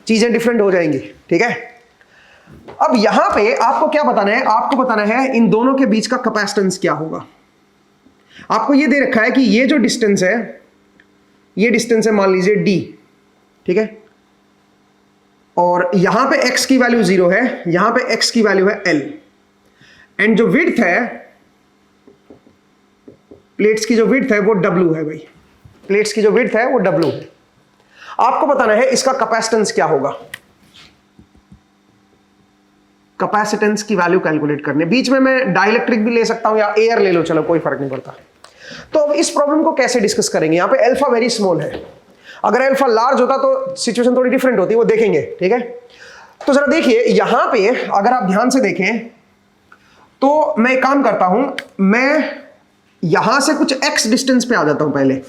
[SPEAKER 1] चीजें डिफरेंट हो जाएंगी, ठीक है। अब यहां पे आपको क्या बताना है, आपको बताना है इन दोनों के बीच का कैपेसिटेंस क्या होगा। आपको ये दे रखा है कि ये जो डिस्टेंस है ये डिस्टेंस है मान लीजिए d, ठीक है, और यहां पे x की वैल्यू 0 है, यहां पे x की वैल्यू है l, एंड जो विड्थ है प्लेट्स की, जो विड्थ है वो w है भाई, प्लेट्स की जो विड्थ है वो w है। आपको बताना है इसका कैपेसिटेंस क्या होगा, कैपेसिटेंस की वैल्यू कैलकुलेट करने। बीच में मैं डाइलेक्ट्रिक भी ले सकता हूं या एयर ले लो, चलो कोई फर्क नहीं पड़ता। तो अब इस प्रॉब्लम को कैसे डिस्कस करेंगे। यहां पे अल्फा वेरी स्मॉल है, अगर अल्फा लार्ज होता तो सिचुएशन थोड़ी डिफरेंट होती, वो देखेंगे, ठीक है। तो जरा देखिए यहां पे अगर आप ध्यान से देखें तो मैं एक काम करता हूं, मैं यहां से कुछ x डिस्टेंस पे आ जाता हूं पहले,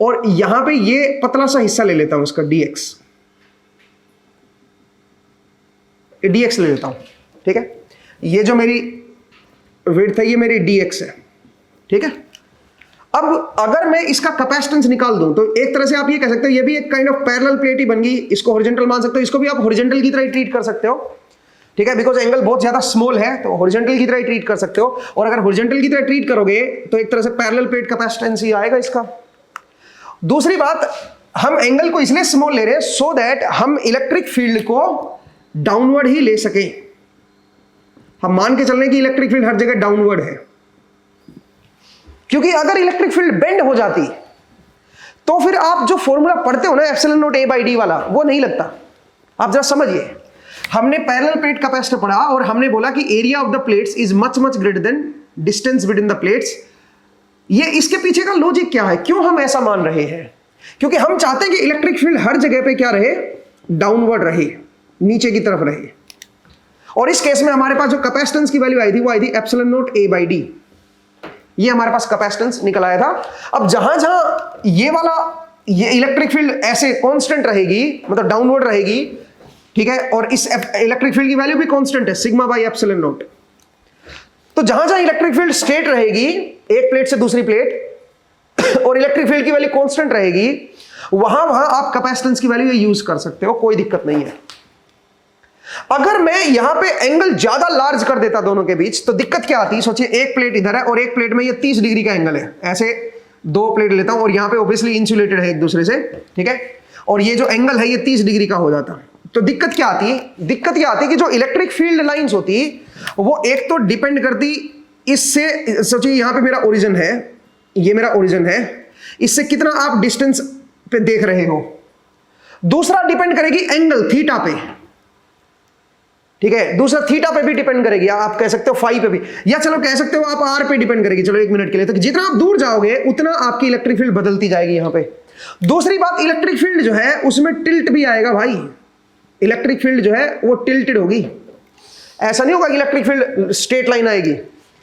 [SPEAKER 1] और यहां पे ये पतला सा हिस्सा ले लेता हूं इसका dx ले लेता हूं, ठीक है। ये जो मेरी विड्थ है ये मेरी dx है, ठीक है। अब अगर मैं इसका कैपेसिटेंस निकाल दूं तो एक तरह से आप ये कह सकते हो ये भी एक काइंड ऑफ पैरेलल प्लेट ही बन गई, इसको हॉरिजॉन्टल मान सकते हो, इसको भी आप हॉरिजॉन्टल की तरह ही ट्रीट कर सकते हो, ठीक है, बिकॉज एंगल बहुत ज्यादा स्मॉल है तो हॉरिजॉन्टल की तरह ही ट्रीट कर सकते हो। और अगर हॉरिजॉन्टल की तरह ट्रीट करोगे तो एक तरह से पैरेलल प्लेट कैपेसिटेंस ही आएगा इसका। दूसरी बात, हम एंगल को इसलिए स्मॉल ले रहे हैं सो दैट हम इलेक्ट्रिक फील्ड को डाउनवर्ड ही ले सके। हम मान के चल रहे हैं कि इलेक्ट्रिक फील्ड हर जगह डाउनवर्ड है, क्योंकि अगर इलेक्ट्रिक फील्ड बेंड हो जाती तो फिर आप जो फॉर्मूला पढ़ते हो ना epsilon not a by D वाला, वो नहीं लगता। आप जरा समझिए, हमने पैरेलल प्लेट कैपेसिटर पढ़ा और हमने बोला कि area of the plates is much much greater than distance between the plates. ये इसके पीछे का लॉजिक क्या है, क्यों हम ऐसा मान रहे हैं? क्योंकि हम चाहते हैं कि इलेक्ट्रिक फील्ड हर जगह पे क्या रहे, डाउनवर्ड रहे, नीचे की तरफ रहे। और इस केस में हमारे पास जो कैपेसिटेंस की वैल्यू आई थी वो आई थी epsilon not a by D. ये हमारे पास कैपेसिटेंस निकल आया था। अब जहां जहां ये वाला ये इलेक्ट्रिक फील्ड ऐसे कांस्टेंट रहेगी, मतलब डाउनवर्ड रहेगी, ठीक है, और इस इलेक्ट्रिक फील्ड की वैल्यू भी कांस्टेंट है सिग्मा बाई एप्सिलॉन नॉट, तो जहां जहां इलेक्ट्रिक फील्ड स्ट्रेट रहेगी एक प्लेट से दूसरी प्लेट और इलेक्ट्रिक फील्ड की वैल्यू कांस्टेंट रहेगी, वहां वहां आप कैपेसिटेंस की वैल्यू यूज कर सकते हो, कोई दिक्कत नहीं है। अगर मैं यहां पे एंगल ज्यादा लार्ज कर देता दोनों के बीच तो दिक्कत क्या आती है? सोचिए एक प्लेट इधर है और एक प्लेट में ये 30 डिग्री का एंगल है, ऐसे दो प्लेट लेता हूं और यहां पे ऑब्वियसली इंसुलेटेड है एक दूसरे से, ठीक है, और ये जो एंगल है ये 30 डिग्री का हो जाता, तो दिक्कत क्या आती है? दिक्कत यह आती है कि जो इलेक्ट्रिक फील्ड लाइंस होती वो एक तो डिपेंड करती इससे, सोचिए यहां पे मेरा ओरिजिन है, ये मेरा ओरिजिन है, इससे कितना आप डिस्टेंस पे देख रहे हो। दूसरा डिपेंड करेगी एंगल थीटा पे, ठीक है, दूसरा थीटा पे भी डिपेंड करेगी, आप कह सकते हो फाई पे भी, या चलो कह सकते हो आप आर पे डिपेंड करेगी। चलो एक मिनट के लिए, तो जितना आप दूर जाओगे उतना आपकी इलेक्ट्रिक फील्ड बदलती जाएगी यहां पे। दूसरी बात, इलेक्ट्रिक फील्ड जो है उसमें टिल्ट भी आएगा भाई, इलेक्ट्रिक फील्ड जो है वो टिल्टेड होगी। ऐसा नहीं होगा कि इलेक्ट्रिक फील्ड स्ट्रेट लाइन आएगी।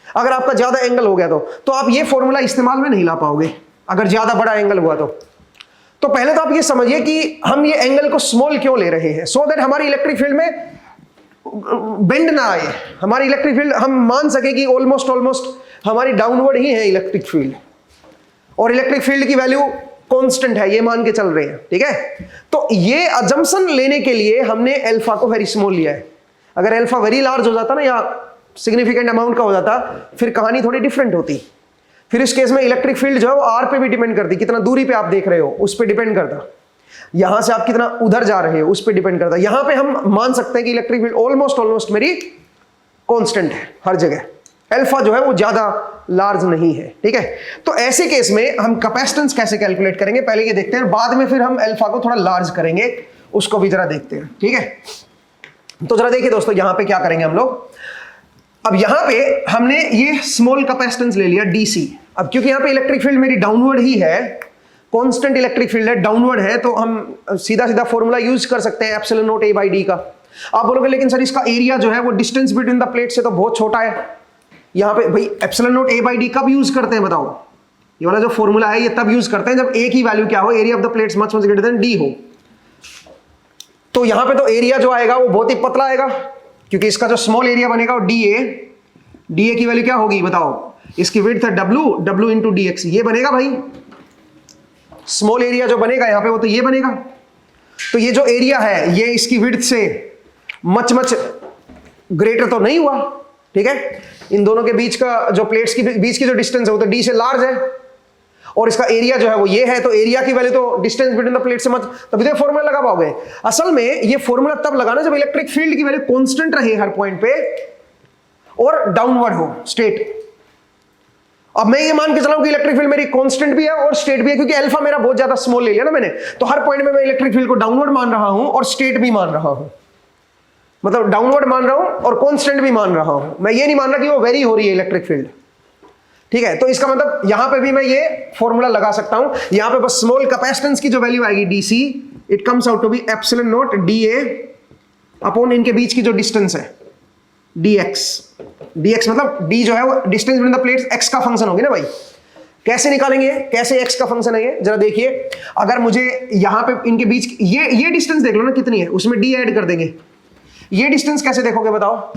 [SPEAKER 1] अगर आपका ज्यादा एंगल हो गया तो आप ये फॉर्मूला इस्तेमाल में नहीं ला पाओगे अगर ज्यादा बड़ा एंगल हुआ तो पहले तो आप ये समझिए कि हम ये एंगल को स्मॉल क्यों ले रहे हैं, सो दैट हमारी इलेक्ट्रिक फील्ड में बेंड ना आए, हमारी इलेक्ट्रिक फील्ड हम मान सके कि ऑलमोस्ट हमारी डाउनवर्ड ही है इलेक्ट्रिक फील्ड, और इलेक्ट्रिक फील्ड की वैल्यू कांस्टेंट है ये मान के चल रहे हैं, ठीक है। तो ये अजम्पशन लेने के लिए हमने अल्फा को वेरी स्मॉल लिया है। अगर अल्फा वेरी लार्ज हो जाता ना या सिग्निफिकेंट अमाउंट का हो जाता फिर कहानी थोड़ी डिफरेंट होती। फिर इस केस में इलेक्ट्रिक फील्ड जो है वो आर पे भी डिपेंड करती, कितना दूरी पे आप देख रहे हो उस पे डिपेंड करता, यहां से आप कितना उधर जा रहे हो उस पे डिपेंड करता। यहां पे हम मान सकते हैं कि इलेक्ट्रिक फील्ड ऑलमोस्ट मेरी कांस्टेंट है हर जगह, अल्फा जो है वो ज्यादा लार्ज नहीं है, ठीक है। तो ऐसे केस में हम कैपेसिटेंस कैसे कैलकुलेट करेंगे पहले ये देखते हैं, बाद में फिर हम अल्फा को थोड़ा लार्ज करेंगे, उसको भी जरा देखते हैं, ठीक है। तो जरा देखिए दोस्तों, यहां पे क्या करेंगे हम लोग। अब यहां पे हमने ये स्मॉल कैपेसिटेंस ले लिया डीसी। अब क्योंकि यहां पे इलेक्ट्रिक फील्ड मेरी डाउनवर्ड ही है, कांस्टेंट इलेक्ट्रिक फील्ड है, डाउनवर्ड है, तो हम सीधा सीधा फॉर्मूला यूज कर सकते हैं epsilon not a by D का। आप बोलोगे लेकिन सर इसका एरिया जो है वो डिस्टेंस बिटवीन द प्लेट से तो बहुत छोटा है। यहां पे भाई epsilon not a by D कब यूज करते हैं बताओ? ये वाला जो फॉर्मूला है ये तब यूज करते हैं जब ए की वैल्यू क्या हो, area of the plates much much greater than D हो। तो यहां पे तो एरिया जो आएगा वो बहुत ही पतला आएगा, क्योंकि इसका जो स्मॉल एरिया बनेगा वो डी ए की वैल्यू क्या होगी बताओ? इसकी विड्थ है डब्ल्यू इंटू डी एक्स, ये बनेगा भाई स्मॉल एरिया जो बनेगा यहां पे वो तो ये बनेगा। तो ये जो एरिया है ये इसकी विड्थ से मच ग्रेटर तो नहीं हुआ, ठीक है। इन दोनों के बीच का जो प्लेट्स की बीच की जो डिस्टेंस है वो तो डी से लार्ज है, और इसका एरिया जो है वो ये है, तो एरिया की वैल्यू तो डिस्टेंस बिटवीन द प्लेट से मच, तभी तो फॉर्मूला लगा पाओगे। असल में ये फॉर्मूला तब लगाना जब इलेक्ट्रिक फील्ड की वैल्यू कांस्टेंट रहे हर पॉइंट पे और डाउनवर्ड हो स्ट्रेट। अब मैं ये मान के चलाऊं कि इलेक्ट्रिक फील्ड मेरी कांस्टेंट भी है और स्ट्रेट भी है, क्योंकि अल्फा मेरा बहुत ज्यादा स्मॉल ले लिया ना मैंने, तो हर पॉइंट में मैं इलेक्ट्रिक फील्ड को डाउनवर्ड मान रहा हूं और स्ट्रेट भी मान रहा हूं, मतलब डाउनवर्ड मान रहा हूं और कांस्टेंट भी मान रहा हूं। मैं ये नहीं मान रहा कि वो वेरी हो रही है इलेक्ट्रिक फील्ड, ठीक है। तो इसका मतलब यहां पे भी मैं ये फॉर्मूला लगा सकता हूं। यहां पे बस स्मॉल कैपेसिटेंस की जो वैल्यू आएगी DC, it comes out to be epsilon naught D A upon इनके बीच की जो डिस्टेंस है dx मतलब d जो है वो distance between the plates x का फंक्शन होगी ना भाई। कैसे निकालेंगे, कैसे x का फंक्शन है ये जरा देखिए। अगर मुझे यहां पे इनके बीच ये डिस्टेंस देख लो ना कितनी है, उसमें d ऐड कर देंगे। ये डिस्टेंस कैसे देखोगे बताओ?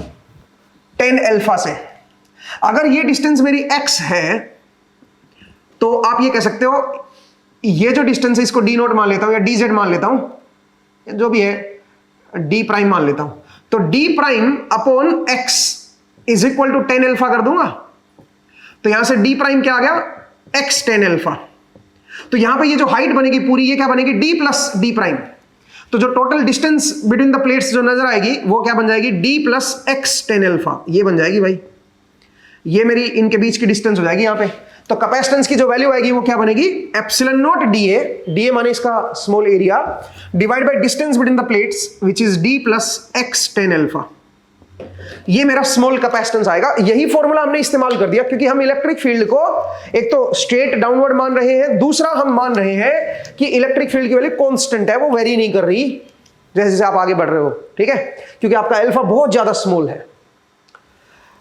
[SPEAKER 1] tan अल्फा से। अगर ये डिस्टेंस मेरी x है तो आप ये कह सकते हो ये जो डिस्टेंस है इसको डी नोट मान लेता हूं या डी जेड मान लेता हूं, जो भी है डी प्राइम मान लेता हूं। तो D prime upon X is equal to 10 alpha कर दूंगा। तो यहां से डी प्राइम क्या आ गया, एक्स 10 अल्फा। तो यहां पे ये जो हाइट बनेगी पूरी, ये क्या बनेगी, डी प्लस डी प्राइम। तो जो total distance between the plates जो नजर आएगी वो क्या बन जाएगी, डी प्लस एक्स 10 अल्फा, ये बन जाएगी भाई। ये मेरी इनके बीच की डिस्टेंस हो जाएगी यहां पे। तो कैपेसिटेंस की जो वैल्यू आएगी वो क्या बनेगी, एप्सिलॉन नॉट डीए, डीए माने इसका small area, divide by distance between the plates which is D plus x 10 alpha. ये मेरा स्मॉल कैपेसिटेंस आएगा। यही फॉर्मूला हमने इस्तेमाल कर दिया क्योंकि हम इलेक्ट्रिक फील्ड को एक तो स्ट्रेट डाउनवर्ड मान रहे हैं, दूसरा हम मान रहे हैं कि इलेक्ट्रिक फील्ड की वैल्यू कांस्टेंट है, वो वेरी नहीं कर रही जैसे जैसे आप आगे बढ़ रहे हो, ठीक है, क्योंकि आपका अल्फा बहुत ज्यादा स्मॉल है।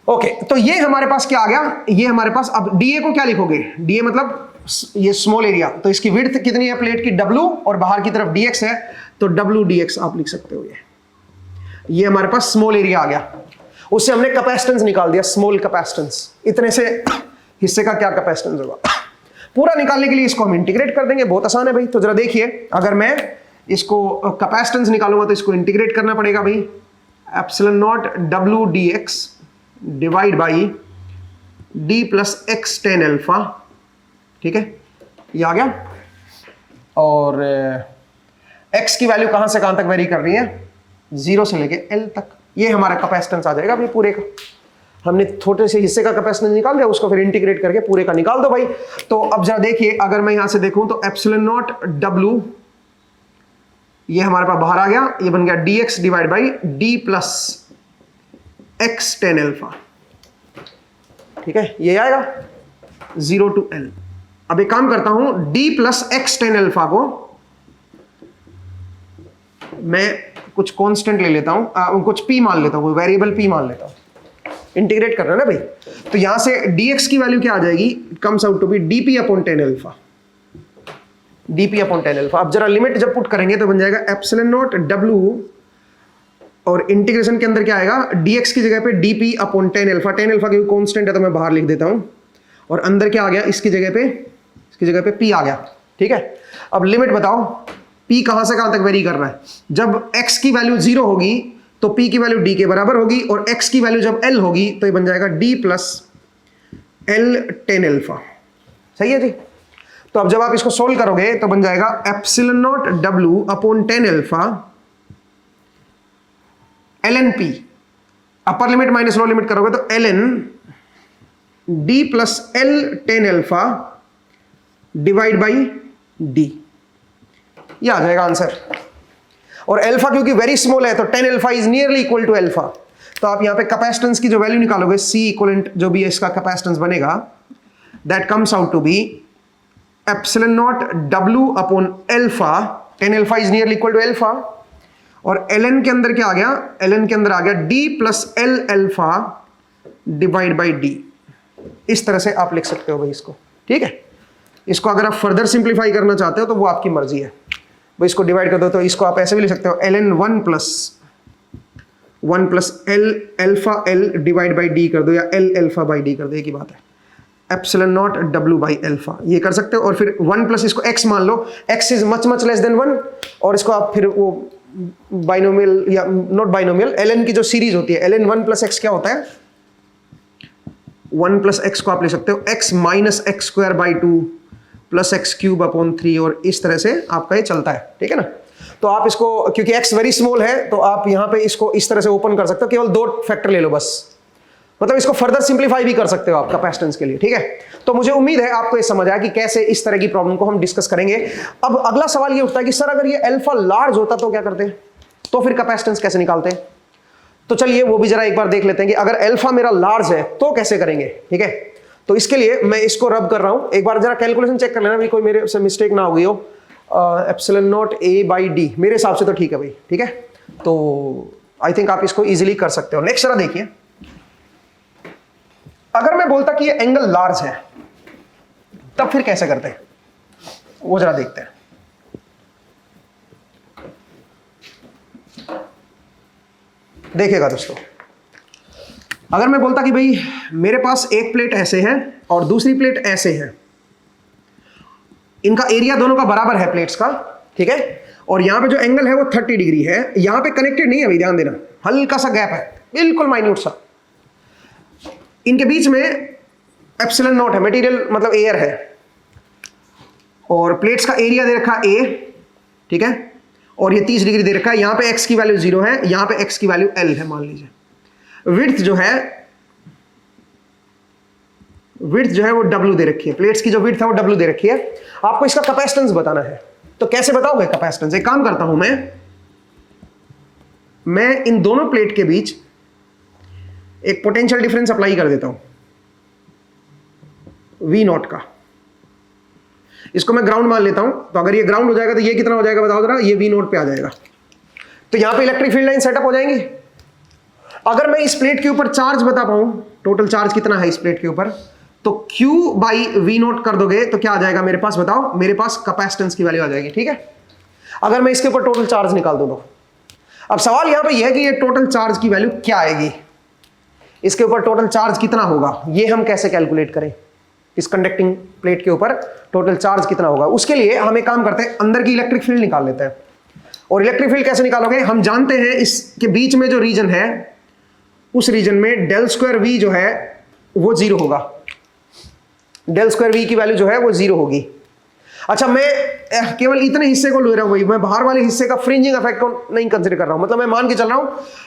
[SPEAKER 1] ओके, तो ये हमारे पास क्या आ गया, ये हमारे पास, अब डीए को क्या लिखोगे, डीए मतलब ये स्मॉल एरिया, तो इसकी विड्थ कितनी है प्लेट की, डब्ल्यू, और बाहर की तरफ डीएक्स है, तो डब्ल्यू डीएक्स आप लिख सकते हो। ये हमारे पास स्मॉल एरिया आ गया। उससे हमने कैपेसिटेंस निकाल दिया, स्मॉल कैपेसिटेंस। इतने से हिस्से का क्या कैपेसिटेंस होगा, पूरा निकालने के लिए इसको हम इंटीग्रेट कर देंगे। बहुत आसान है भाई। तो जरा देखिए, अगर मैं इसको कैपेसिटेंस निकालूंगा तो इसको इंटीग्रेट करना पड़ेगा भाई, epsilon not W D x divide by D plus x 10 alpha, ठीक है, ये आ गया। और एक्स की वैल्यू कहां से कहां तक वेरी कर रही है, 0 से लेके एल तक। ये हमारा कैपेसिटेंस आ जाएगा भाई पूरे का। हमने छोटे से हिस्से का कैपेसिटेंस निकाल दिया, उसको फिर इंटीग्रेट करके पूरे का निकाल दो भाई। तो अब जरा देखिए, अगर मैं यहां से देखूं तो एप्सिलॉन नॉट डब्ल्यू, ये हमारे पास बाहर आ गया, ये बन गया D x divide by D plus x 10 alpha, ठीक है, ये आएगा 0 टू एल। अब एक काम करता हूं, d प्लस एक्स 10 अल्फा को मैं कुछ कांस्टेंट ले लेता हूं, कुछ p मान लेता हूं, कोई वेरिएबल p मान लेता हूं। इंटीग्रेट करना है ना भाई, तो यहां से dx की वैल्यू क्या आ जाएगी, comes out to be dp upon 10 alpha, dp upon 10 alpha. अब जरा लिमिट जब पुट करेंगे तो बन जाएगा एप्सिलॉन नॉट w, और इंटीग्रेशन के अंदर क्या आएगा, dx की जगह पे dp अपॉन 10 अल्फा। 10 अल्फा क्योंकि कांस्टेंट है तो मैं बाहर लिख देता हूं, और अंदर क्या आ गया, इसकी जगह पे p आ गया, ठीक है। अब लिमिट बताओ, p कहां से कहां तक वेरी कर रहा है। जब x की वैल्यू 0 होगी तो p की वैल्यू d के बराबर होगी, और x की वैल्यू जब l होगी तो ये बन जाएगा d प्लस l 10 अल्फा, सही है जी। तो अब जब आप इसको सोल्व करोगे तो बन जाएगा epsilon naught w upon 10 alpha ln p, upper limit minus lower limit करोगे तो ln d plus l 10 alpha divide by d, ये आ जाएगा आंसर। और अल्फा क्योंकि वेरी स्मॉल है तो 10 alpha is nearly equal to alpha. तो आप यहां पे कैपेसिटेंस की जो वैल्यू निकालोगे, C इक्वलेंट जो भी है इसका कैपेसिटेंस बनेगा, that comes out to be epsilon naught W upon alpha, 10 alpha is nearly equal to alpha, और ln के अंदर क्या आ गया, ln के अंदर आ गया d plus l alpha divide by d। इस तरह से आप लिख सकते हो भाई इसको, ठीक है। इसको अगर आप फर्दर सिंप्लीफाई करना चाहते हो तो वो आपकी मर्जी है भाई, इसको डिवाइड कर दो तो इसको आप ऐसे भी लिख सकते हो, ln 1 plus l alpha l divide by d कर दो, या l अल्फा बाई d कर दो, एक ही बात है, epsilon naught w by alpha, ये कर सकते हो। और फिर 1 प्लस इसको x मान लो, x is much much less than 1, और इसको आप फिर वो बाइनोमियल या नॉट बाइनोमियल, ln की जो सीरीज होती है, ln 1 प्लस x क्या होता है, 1 प्लस x को आप ले सकते हो x minus x square by 2 plus x cube upon 3, और इस तरह से आपका ये चलता है, ठीक है ना। तो आप इसको, क्योंकि x वेरी स्मॉल है तो आप यहां पे इसको इस तरह से ओपन कर सकते हो, केवल 2 फैक्टर ले लो बस, मतलब इसको फर्दर सिंप्लीफाई भी कर सकते हो आप कैपेसिटेंस के लिए, ठीक है। तो मुझे उम्मीद है आपको ये समझ आया कि कैसे इस तरह की प्रॉब्लम को हम डिस्कस करेंगे। अब अगला सवाल ये उठता है कि सर अगर ये अल्फा लार्ज होता तो क्या करते, तो फिर कैपेसिटेंस कैसे निकालते हैं। तो चलिए वो भी जरा एक बार देख लेते हैं कि अगर अल्फा मेरा लार्ज है तो कैसे करेंगे, ठीक है। तो इसके लिए मैं इसको रब कर रहा हूं, एक बार जरा कैलकुलेशन चेक कर लेना भी, कोई मेरे से मिस्टेक ना हो गई हो। Epsilon not a by D मेरे हिसाब से तो ठीक है भाई, ठीक है। तो आई थिंक आप इसको इजीली कर सकते हो। नेक्स्ट जरा देखिए, अगर मैं बोलता कि ये एंगल लार्ज है तब फिर कैसे करते हैं, वो जरा देखते हैं। देखिएगा दोस्तों, अगर मैं बोलता कि भाई मेरे पास एक प्लेट ऐसे है और दूसरी प्लेट ऐसे है, इनका एरिया दोनों का बराबर है प्लेट्स का, ठीक है, और यहां पे जो एंगल है वो 30 डिग्री है, यहां पे कनेक्टेड नहीं है भाई, ध्यान देना, हल्का सा गैप है, बिल्कुल माइन्यूट सा, इनके बीच में एप्सिलॉन नॉट है, मटेरियल मतलब एयर है, और प्लेट्स का एरिया दे रखा ए, ठीक है, और ये 30 डिग्री दे रखा है, यहां पे x की वैल्यू 0 है, यहां पे x की वैल्यू l है मान लीजिए। विड्थ जो है वो w दे रखी है, प्लेट्स की जो विड्थ है वो w दे रखी है। आपको इसका कैपेसिटेंस बताना है, तो कैसे बताओगे कैपेसिटेंस? एक काम करता हूं मैं इन दोनों प्लेट के बीच एक पोटेंशियल डिफरेंस अप्लाई कर देता हूं V नॉट का, इसको मैं ग्राउंड मान लेता हूं, तो अगर ये ग्राउंड हो जाएगा तो ये कितना हो जाएगा बताओ जरा, ये V नोट पे आ जाएगा, तो यहां पे इलेक्ट्रिक फील्ड लाइन सेटअप हो जाएंगी। अगर मैं इस प्लेट के ऊपर चार्ज बता पाऊं, टोटल चार्ज कितना है इस प्लेट के ऊपर, तो Q बाई V नोट कर दोगे तो क्या आ जाएगा मेरे पास, बताओ, मेरे पास कैपेसिटेंस की वैल्यू आ जाएगी, ठीक है। अगर मैं इसके ऊपर टोटल चार्ज निकाल दूं तो अब सवाल यहां पे यह है कि ये टोटल चार्ज की वैल्यू क्या आएगी, इसके ऊपर टोटल चार्ज कितना होगा, ये हम कैसे कैलकुलेट करें, इस कंडक्टिंग प्लेट के ऊपर टोटल चार्ज कितना होगा। उसके लिए हम एक काम करते हैं, अंदर की इलेक्ट्रिक फील्ड निकाल लेते हैं। और इलेक्ट्रिक फील्ड कैसे निकालोगे, हम जानते हैं इसके बीच में जो रीजन है उस रीजन में डेल स्क्वायर V जो है वो 0 होगा, डेल स्क्वायर V की वैल्यू जो है वो 0 होगी। अच्छा, मैं केवल इतने हिस्से को ले रहा हूं भाई, मैं बाहर वाले हिस्से का फ्रिंजिंग इफेक्ट को नहीं कंसीडर कर रहा हूं, मतलब मैं मान के चल रहा हूं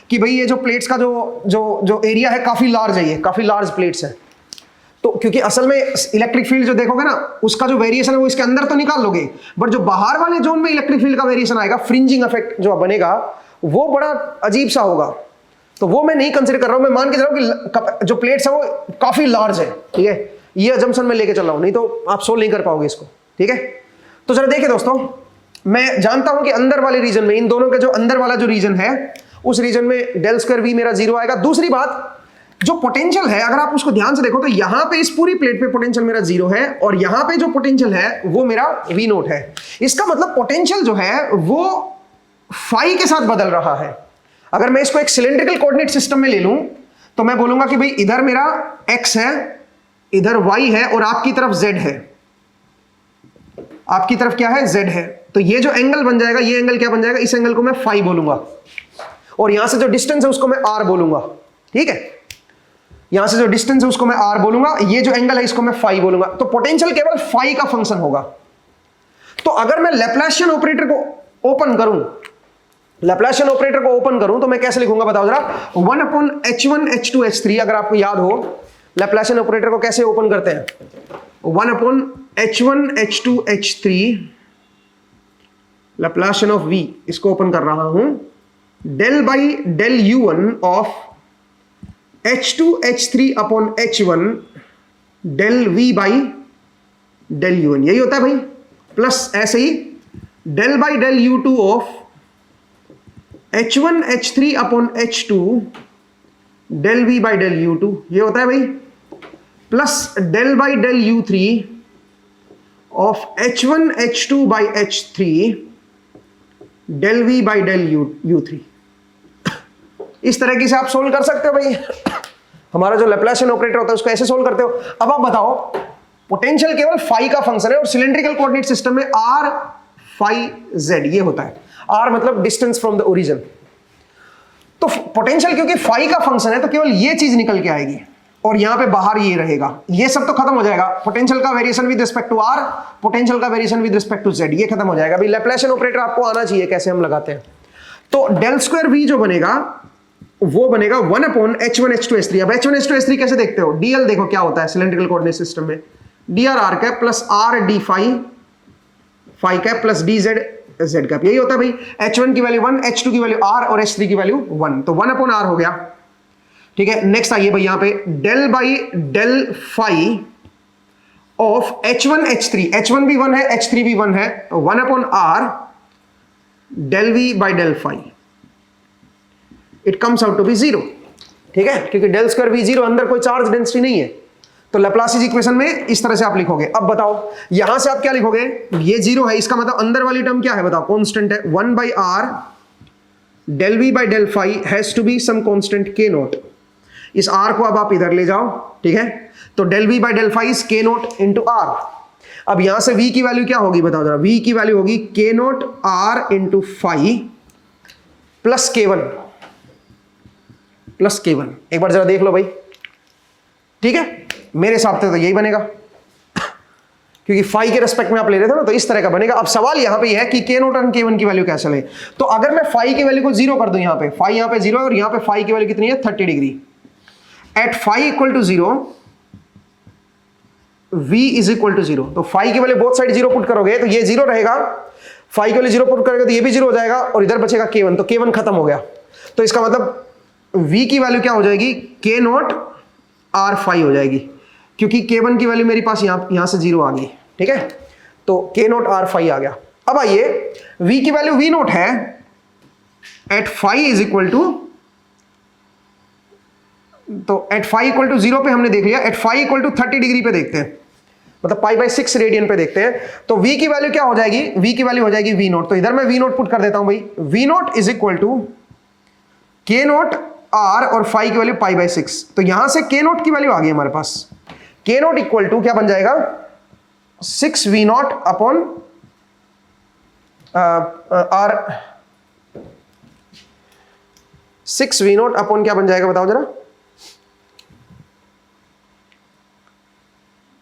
[SPEAKER 1] कि भाई ये जो प्लेट्स का जो एरिया है काफी लार्ज है, ये काफी लार्ज प्लेट्स है, तो क्योंकि असल में इलेक्ट्रिक फील्ड जो देखोगे ना उसका जो वेरिएशन है वो इसके अंदर तो निकाल लोगे, बट जो बाहर वाले जोन में इलेक्ट्रिक फील्ड का वेरिएशन आएगा, फ्रिंजिंग इफेक्ट जो बनेगा वो बड़ा अजीब सा होगा, तो वो मैं नहीं कंसीडर कर रहा हूं। मैं मान के चल रहा हूं कि जो प्लेट्स है वो काफी लार्ज है, ठीक है, ये अजम्पशन में लेके चल रहा हूं, नहीं तो आप सोल्व नहीं कर पाओगे इसको, ठीक है। तो जरा देखिए दोस्तों, मैं जानता हूं कि अंदर वाले रीजन में, इन दोनों के जो अंदर वाला जो रीजन है उस रीजन में डेल स्क्वायर V मेरा 0 आएगा। दूसरी बात, जो पोटेंशियल है अगर आप उसको ध्यान से देखो तो यहां पे इस पूरी प्लेट पे पोटेंशियल मेरा 0 है, और यहां पे जो पोटेंशियल है वो मेरा V नोट है। इसका मतलब पोटेंशियल जो है वो फाई के साथ बदल रहा है। अगर मैं इसको एक सिलेंड्रिकल कोऑर्डिनेट सिस्टम में ले लूं तो मैं बोलूंगा कि भाई इधर मेरा x है, इधर y है, और आपकी तरफ z है, आपकी तरफ क्या है, z है, तो ये जो एंगल बन जाएगा, ये एंगल क्या बन जाएगा, इस एंगल को मैं फाई बोलूंगा, और यहां से जो डिस्टेंस है उसको मैं r बोलूंगा, ठीक है, यहां से जो डिस्टेंस है उसको मैं r बोलूंगा, ये जो एंगल है इसको मैं फाई बोलूंगा। तो पोटेंशियल केवल फाई का फंक्शन होगा। तो अगर मैं लैप्लासियन ऑपरेटर को ओपन करूं, लैप्लासियन ऑपरेटर को ओपन करूं तो मैं कैसे लिखूंगा बताओ जरा, 1/h1h2h3। अगर आपको याद हो लैप्लासियन ऑपरेटर को कैसे ओपन करते हैं, 1/h1h2h3 लैप्लासियन ऑफ v, इसको ओपन कर रहा हूं, del by del u1 of h2h3 upon h1 del v by del u1, यही होता है भाई, प्लस ऐसे ही del by del u2 of h1 h3 upon h2 del v by del u2, ये होता है भाई, plus del by del u3 of h1 h2 by h3 del v by del u3। इस तरीके से आप सोल्व कर सकते हो भाई। हमारा जो लैप्लासियन ऑपरेटर होता है उसको ऐसे सोल्व करते हो। अब आप बताओ, पोटेंशियल केवल फाई का फंक्शन है और सिलेंड्रिकल कोऑर्डिनेट सिस्टम में r फाई z ये होता है, r मतलब डिस्टेंस फ्रॉम द ओरिजिन। तो पोटेंशियल क्योंकि फाई का फंक्शन है तो केवल ये चीज निकल के आएगी, और यहां पे बाहर ये रहेगा, ये सब तो खत्म हो जाएगा। पोटेंशियल का variation with respect to r, potential का variation with respect to z, ये खत्म हो जाएगा। अभी लैप्लासियन ऑपरेटर आपको आना चाहिए कैसे हम लगाते हैं। तो डेल स्क्वायर v जो बनेगा वो बनेगा 1/h1h2h3। अब h1h2h3 कैसे देखते हो, dl देखो क्या होता है सिलेंड्रिकल कोऑर्डिनेट सिस्टम में, dr r cap plus r d phi cap plus dz z cap, यही होता है भाई। h1 की वैल्यू 1, h2 की वैल्यू r और h3 की वैल्यू 1, तो 1/r हो गया, ठीक है। नेक्स्ट आइए भाई, यहां पे del by del phi of h1 h3, h1 भी 1 है, h3 भी 1 है, 1/r del v by del phi, it comes out to be 0, ठीक है, क्योंकि डेल स्क्वायर v 0, अंदर कोई चार्ज डेंसिटी नहीं है। तो लैप्लासिस इक्वेशन में इस तरह से आप लिखोगे। अब बताओ यहां से आप क्या लिखोगे, ये 0 है, इसका मतलब अंदर वाली टर्म क्या है बताओ, कांस्टेंट है, 1/r del v by del phi has to be some constant k naught. इस r को अब आप इधर ले जाओ, ठीक है, तो del v by del phi is k naught into r। अब यहां से v की वैल्यू क्या होगी बताओ जरा, v की वैल्यू होगी k naught r into phi plus k1 plus k1। एक बार जरा देख लो भाई, ठीक है, मेरे हिसाब से तो यही बनेगा क्योंकि फाई के रेस्पेक्ट में आप ले रहे थे ना, तो इस तरह का बनेगा। अब सवाल यहां पे है कि k नोट और k1 की वैल्यू कैसे ले। तो अगर मैं फाई की वैल्यू को 0 कर दूं, यहां पे फाई यहां पे 0 है और यहां पे फाई की वैल्यू कितनी है 30 degree. At phi equal to 0 v is equal to 0। तो फाई की वैल्यू बोथ साइड 0 पुट करोगे तो ये 0 रहेगा, फाई की वैल्यू 0 पुट करोगे तो ये भी 0 हो जाएगा और इधर बचेगा k1, तो k1 खत्म हो गया। तो इसका मतलब v की वैल्यू क्या हो जाएगी, k नोट r फाई हो जाएगी, क्योंकि k1 की वैल्यू मेरे पास यहां से 0 आ गई, ठीक है। तो k नोट r फाई आ गया। अब आइए v की वैल्यू v नोट है at phi is equal to, तो एट फाई इक्वल टू 0 पे हमने देख लिया, at phi equal to 30 degree पे देखते हैं, मतलब पाई बाई 6 रेडियन पे देखते हैं। तो v की वैल्यू क्या हो जाएगी, v की वैल्यू हो जाएगी v नोट। तो इधर मैं v नोट पुट कर देता हूं भाई, v naught is equal to k naught r और फाई की वैल्यू पाई बाई 6। तो यहां से k नोट की वैल्यू आ गई हमारे पास, k नोट इक्वल टू क्या बन जाएगा 6v naught upon r, 6v naught upon क्या बन जाएगा बताओ जरा,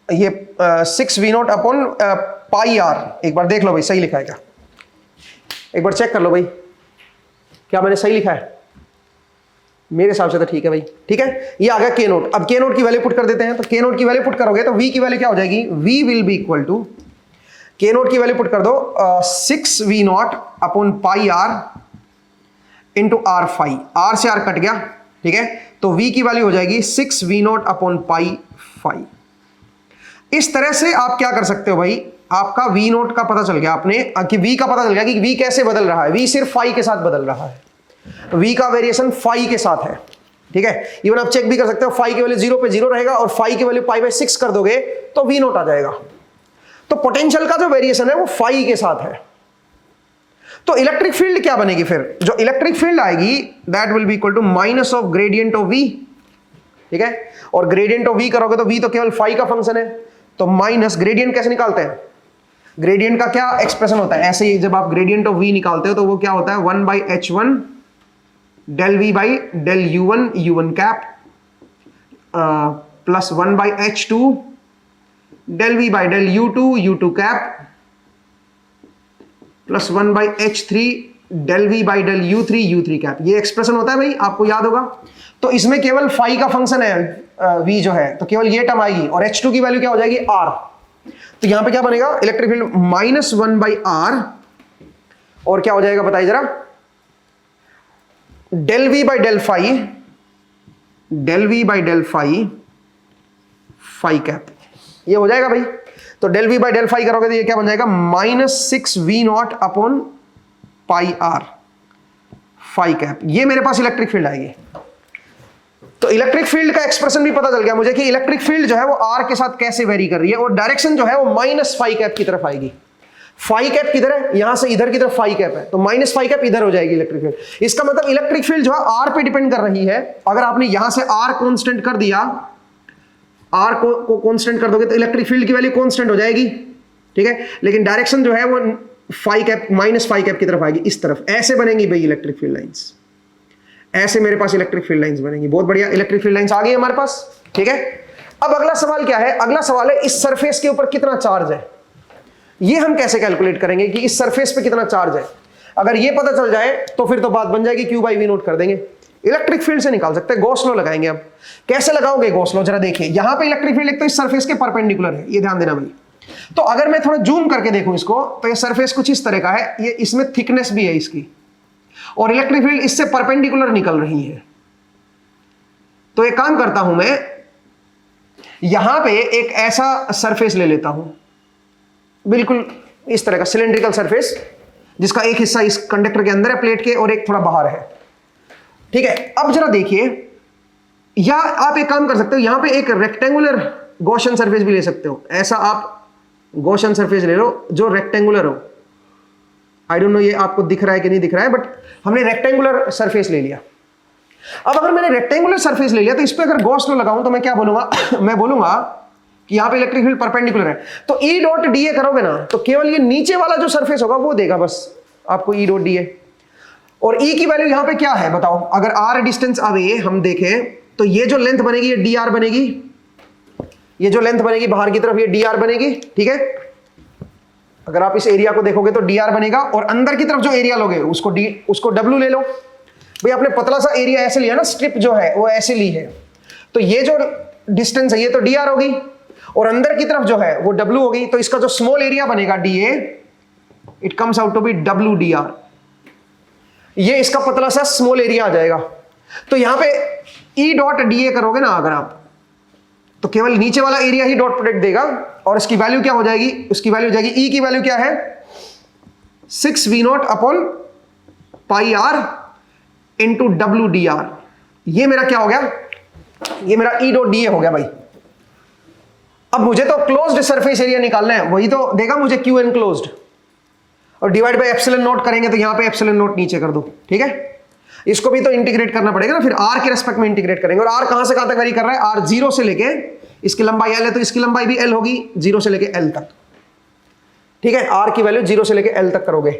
[SPEAKER 1] ये 6v naught upon pi are. एक बार देख लो भाई सही लिखा है क्या, एक बार चेक कर लो भाई क्या मैंने सही लिखा है। मेरे हिसाब से तो ठीक है भाई, ठीक है। ये आ गया k नोट। अब k नोट की वैल्यू पुट कर देते हैं, तो k नोट की वैल्यू पुट करोगे तो v की वैल्यू क्या हो जाएगी, v will be equal to, k naught की वैल्यू पुट कर दो 6v naught upon pi R into R phi, R से आर कट गया, ठीक है। तो v की वैल्यू हो जाएगी 6v नॉट अपॉन पाई फाई। इस तरह से आप क्या कर सकते हो भाई, आपका v नोट का पता चल गया आपने, कि v का पता चल गया कि v कैसे बदल रहा है, v सिर्फ फाई के साथ बदल रहा है, v का वेरिएशन फाई के साथ है, ठीक है। इवन आप चेक भी कर सकते हो, फाई की वैल्यू 0 पे 0 रहेगा और फाई की वैल्यू पाई बाई 6 कर दोगे तो v नोट आ जाएगा। तो पोटेंशियल का जो वेरिएशन है वो फाई के साथ है। तो इलेक्ट्रिक फील्ड क्या बनेगी फिर, जो इलेक्ट्रिक फील्ड आएगी that will be equal to minus of gradient of v, ठीक है। और ग्रेडियंट ऑफ v करोगे तो v तो केवल फाई का फंक्शन है, तो माइनस ग्रेडियंट कैसे निकालते हैं, ग्रेडियंट का क्या एक्सप्रेशन होता है, ऐसे ही जब आप ग्रेडियंट ऑफ v निकालते हो तो वो क्या होता है 1 by h1 del v by del u1 u1 cap plus 1 by h2 del v by del u2 u2 cap plus 1 by h3 del v by del u3 u3 cap. ये expression होता है भाई, आपको याद होगा। तो इसमें केवल फाई का फंक्शन है v जो है, तो केवल ये टर्म आएगी और h2 की वैल्यू क्या हो जाएगी r। तो यहां पे क्या बनेगा electric field minus 1 by r और क्या हो जाएगा बताइए जरा, del v by del phi, del v by del phi phi cap, ये हो जाएगा भाई। तो del v by del phi करोगे तो ये क्या बन जाएगा minus 6v naught upon pi R phi cap. ये मेरे पास इलेक्ट्रिक फील्ड आएगी। तो इलेक्ट्रिक फील्ड का एक्सप्रेशन भी पता चल गया मुझे कि इलेक्ट्रिक फील्ड जो है वो आर के साथ कैसे वेरी कर रही है, और डायरेक्शन जो है वो माइनस फाई कैप की तरफ आएगी। फाई कैप किधर है, यहां से इधर की तरफ फाई कैप है, तो माइनस फाई कैप इधर हो जाएगी इलेक्ट्रिक फील्ड। इसका मतलब इलेक्ट्रिक फील्ड जो है आर पे डिपेंड कर रही है। अगर आपने यहां से आर कांस्टेंट कर दिया, आर को कांस्टेंट कर दोगे तो इलेक्ट्रिक फील्ड की वैल्यू कांस्टेंट हो जाएगी, ठीक है। लेकिन डायरेक्शन जो है वो phi cap minus phi cap की तरफ आएगी, इस तरफ। ऐसे बनेंगी भाई इलेक्ट्रिक फील्ड लाइंस, ऐसे मेरे पास इलेक्ट्रिक फील्ड लाइंस बनेंगी। बहुत बढ़िया, इलेक्ट्रिक फील्ड लाइंस आ गई हमारे पास, ठीक है। अब अगला सवाल क्या है, अगला सवाल है इस सरफेस के ऊपर कितना चार्ज है। ये हम कैसे कैलकुलेट करेंगे कि इस सरफेस पे कितना चार्ज है। अगर ये पता चल जाए तो फिर तो बात बन जाएगी, क्यू बाई वी नोट कर देंगे। इलेक्ट्रिक फील्ड से निकाल सकते हैं, गॉस लॉ लगाएंगे। अब कैसे लगाओगे गॉस लॉ, जरा देखिए। यहां पे इलेक्ट्रिक फील्ड एक तो इस सरफेस के परपेंडिकुलर है, ये ध्यान देना भाई। तो अगर मैं थोड़ा जूम करके देखूं इसको, तो ये सरफेस कुछ इस तरह का है, ये इसमें थिकनेस भी है इसकी, और इलेक्ट्रिक फील्ड इससे परपेंडिकुलर निकल रही है। तो एक काम करता हूं मैं, यहां पे एक ऐसा सरफेस ले लेता हूं, बिल्कुल इस तरह का सिलेंड्रिकल सरफेस, जिसका एक हिस्सा इस कंडक्टर के अंदर है प्लेट के और एक थोड़ा बाहर है, ठीक है। अब जरा देखिए, या आप एक काम कर सकते हो, यहां पे एक रेक्टेंगुलर गॉसियन सरफेस भी ले सकते हो। ऐसा आप गॉसियन सरफेस ले लो जो रेक्टेंगुलर हो। आई डोंट नो ये आपको दिख रहा है कि नहीं दिख रहा है, बट हमने रेक्टेंगुलर सरफेस ले लिया। अब अगर मैंने रेक्टेंगुलर सरफेस ले लिया तो इस पर अगर गॉस लॉ लगाऊं तो मैं क्या बोलूंगा मैं बोलूंगा कि यहाँ पे इलेक्ट्रिक फील्ड परपेंडिकुलर है, तो ई डॉट डी ए करोगे ना तो केवल ये नीचे वाला जो सरफेस होगा वो देगा बस आपको ई डॉट डी ए। और ई की वैल्यू यहाँ पे क्या है बताओ, अगर आर डिस्टेंस अवे हम देखें तो ये जो लेंथ बनेगी ये डी आर बनेगी, ये जो लेंथ बनेगी बाहर की तरफ ये डी आर बनेगी, ठीक है। अगर आप इस एरिया को देखोगे तो डी आर बनेगा, और अंदर की तरफ जो एरिया लोगे उसको डब्ल्यू ले लो। भाई आपने पतला सा एरिया ऐसे लिया ना, स्ट्रिप जो है वो ऐसे ली है, तो ये जो डिस्टेंस है ये तो डी आर होगी, और अंदर की तरफ जो है वो डब्ल्यू होगी, तो इसका जो स्मॉल एरिया बनेगा D A, it comes out to be W D R. ये इसका पतला सा स्मॉल एरिया आ जाएगा। तो यहां पे ई डॉट डी ए करोगे ना अगर आप, तो केवल नीचे वाला एरिया ही डॉट प्रोडक्ट देगा, और इसकी वैल्यू क्या हो जाएगी, उसकी वैल्यू हो जाएगी, ई की वैल्यू क्या है 6v0 upon pi R into W D R. ये मेरा क्या हो गया, ये मेरा ई डॉट डी ए हो गया भाई। अब मुझे तो क्लोज्ड सरफेस एरिया निकालना है, वही तो देगा मुझे क्यू एनक्लोज्ड, और डिवाइड बाय एप्सिलॉन नॉट करेंगे तो यहां पे एप्सिलॉन नॉट नीचे कर दो, ठीक है। इसको भी तो इंटीग्रेट करना पड़ेगा ना, फिर आर के रेस्पेक्ट में इंटीग्रेट करेंगे, और आर कहां से कहां तक वेरी कर रहा है, आर 0 से लेके, इसकी लंबाई एल है तो इसकी लंबाई भी एल होगी 0 से लेके एल तक, ठीक है। आर की वैल्यू 0 से लेके एल तक करोगे।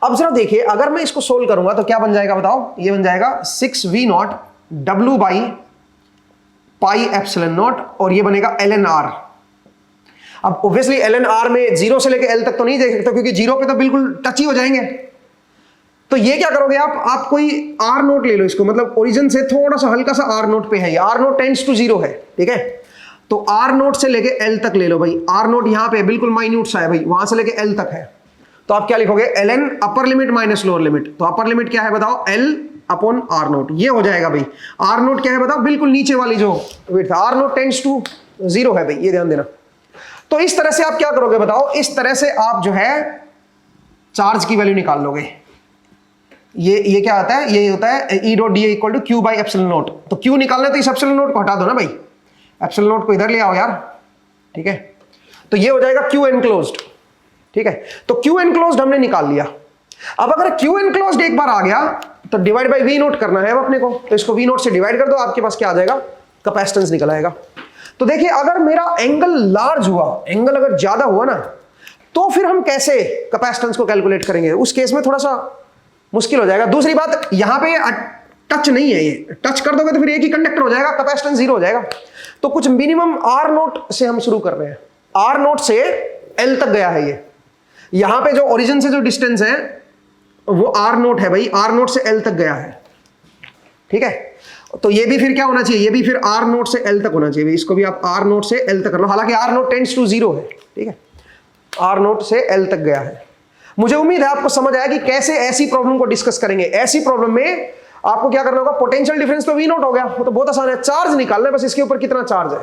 [SPEAKER 1] अब जरा देखिए अगर मैं इसको सोल्व करूंगा तो क्या बन जाएगा बताओ, ये बन जाएगा 6v0 W by pi epsilon not, और ये बनेगा एल एन आर। अब ऑब्वियसली एल एन आर में 0 से लेके एल तक तो नहीं देख सकते, क्योंकि 0 पे तो बिल्कुल टच ही हो जाएंगे। तो ये क्या करोगे आप कोई आर नोट ले लो इसको, मतलब ओरिजिन से थोड़ा सा हल्का सा आर नोट पे है, आर नोट टेंड्स टू 0 है, ठीक है। तो आर नोट से लेके एल तक ले लो भाई, आर नोट यहां पे बिल्कुल माइन्यूट सा है भाई, वहां से लेके एल तक है, तो आप क्या लिखोगे L an upper limit minus lower limit. तो अपर लिमिट क्या है बताओ, एल अपॉन आर नोट, ये हो जाएगा भाई। आर नोट क्या है बताओ, बिल्कुल नीचे वाली जो width, R naught tends to 0 है भाई, ये ध्यान देना। तो इस तरह से आप क्या करोगे बताओ, इस तरह से आप जो है चार्ज की वैल्यू निकाल लोगे। ये क्या आता है, ये होता है E dot D equal to Q by epsilon naught. तो क्यू निकालना है तो इस एप्सिलॉन नॉट को हटा दो ना भाई, एप्सिलॉन नॉट को इधर ले आओ यार, ठीक है। तो ये हो जाएगा क्यू एनक्लोज्ड, ठीक है। तो क्यू एनक्लोज्ड हमने निकाल लिया। अब अगर क्यू एनक्लोज्ड एक बार आ गया तो डिवाइड बाई वी नोट करना है अब अपने को, तो इसको वी नोट से डिवाइड कर दो, आपके पास क्या आ जाएगा, कैपेसिटेंस निकल आएगा। तो देखिए अगर मेरा एंगल लार्ज हुआ, एंगल अगर ज्यादा हुआ ना, तो फिर हम कैसे कैपेसिटेंस को कैलकुलेट करेंगे, उस केस में थोड़ा सा मुश्किल हो जाएगा। दूसरी बात यहां पे टच नहीं है, ये टच कर दोगे तो फिर एक ही कंडक्टर हो जाएगा, कैपेसिटेंस 0 हो जाएगा। तो कुछ मिनिमम आर नोट से हम शुरू कर रहे हैं, आर नोट से एल तक गया है ये, यहां पे जो ओरिजिन से जो डिस्टेंस है वो आर नोट है भाई, आर नोट से एल तक गया है, ठीक है। तो ये भी फिर क्या होना चाहिए, ये भी फिर आर नोट से एल तक होना चाहिए, इसको भी आप आर नोट से एल तक कर लो, हालांकि आर नोट टेंड्स टू 0 है, ठीक है, आर नोट से एल तक गया है। मुझे उम्मीद है आपको समझ आया कि कैसे ऐसी प्रॉब्लम को डिस्कस करेंगे। ऐसी प्रॉब्लम में आपको क्या करना होगा, पोटेंशियल डिफरेंस तो वी नोट हो गया, वो तो बहुत आसान है, चार्ज निकालना है बस, इसके ऊपर कितना चार्ज है।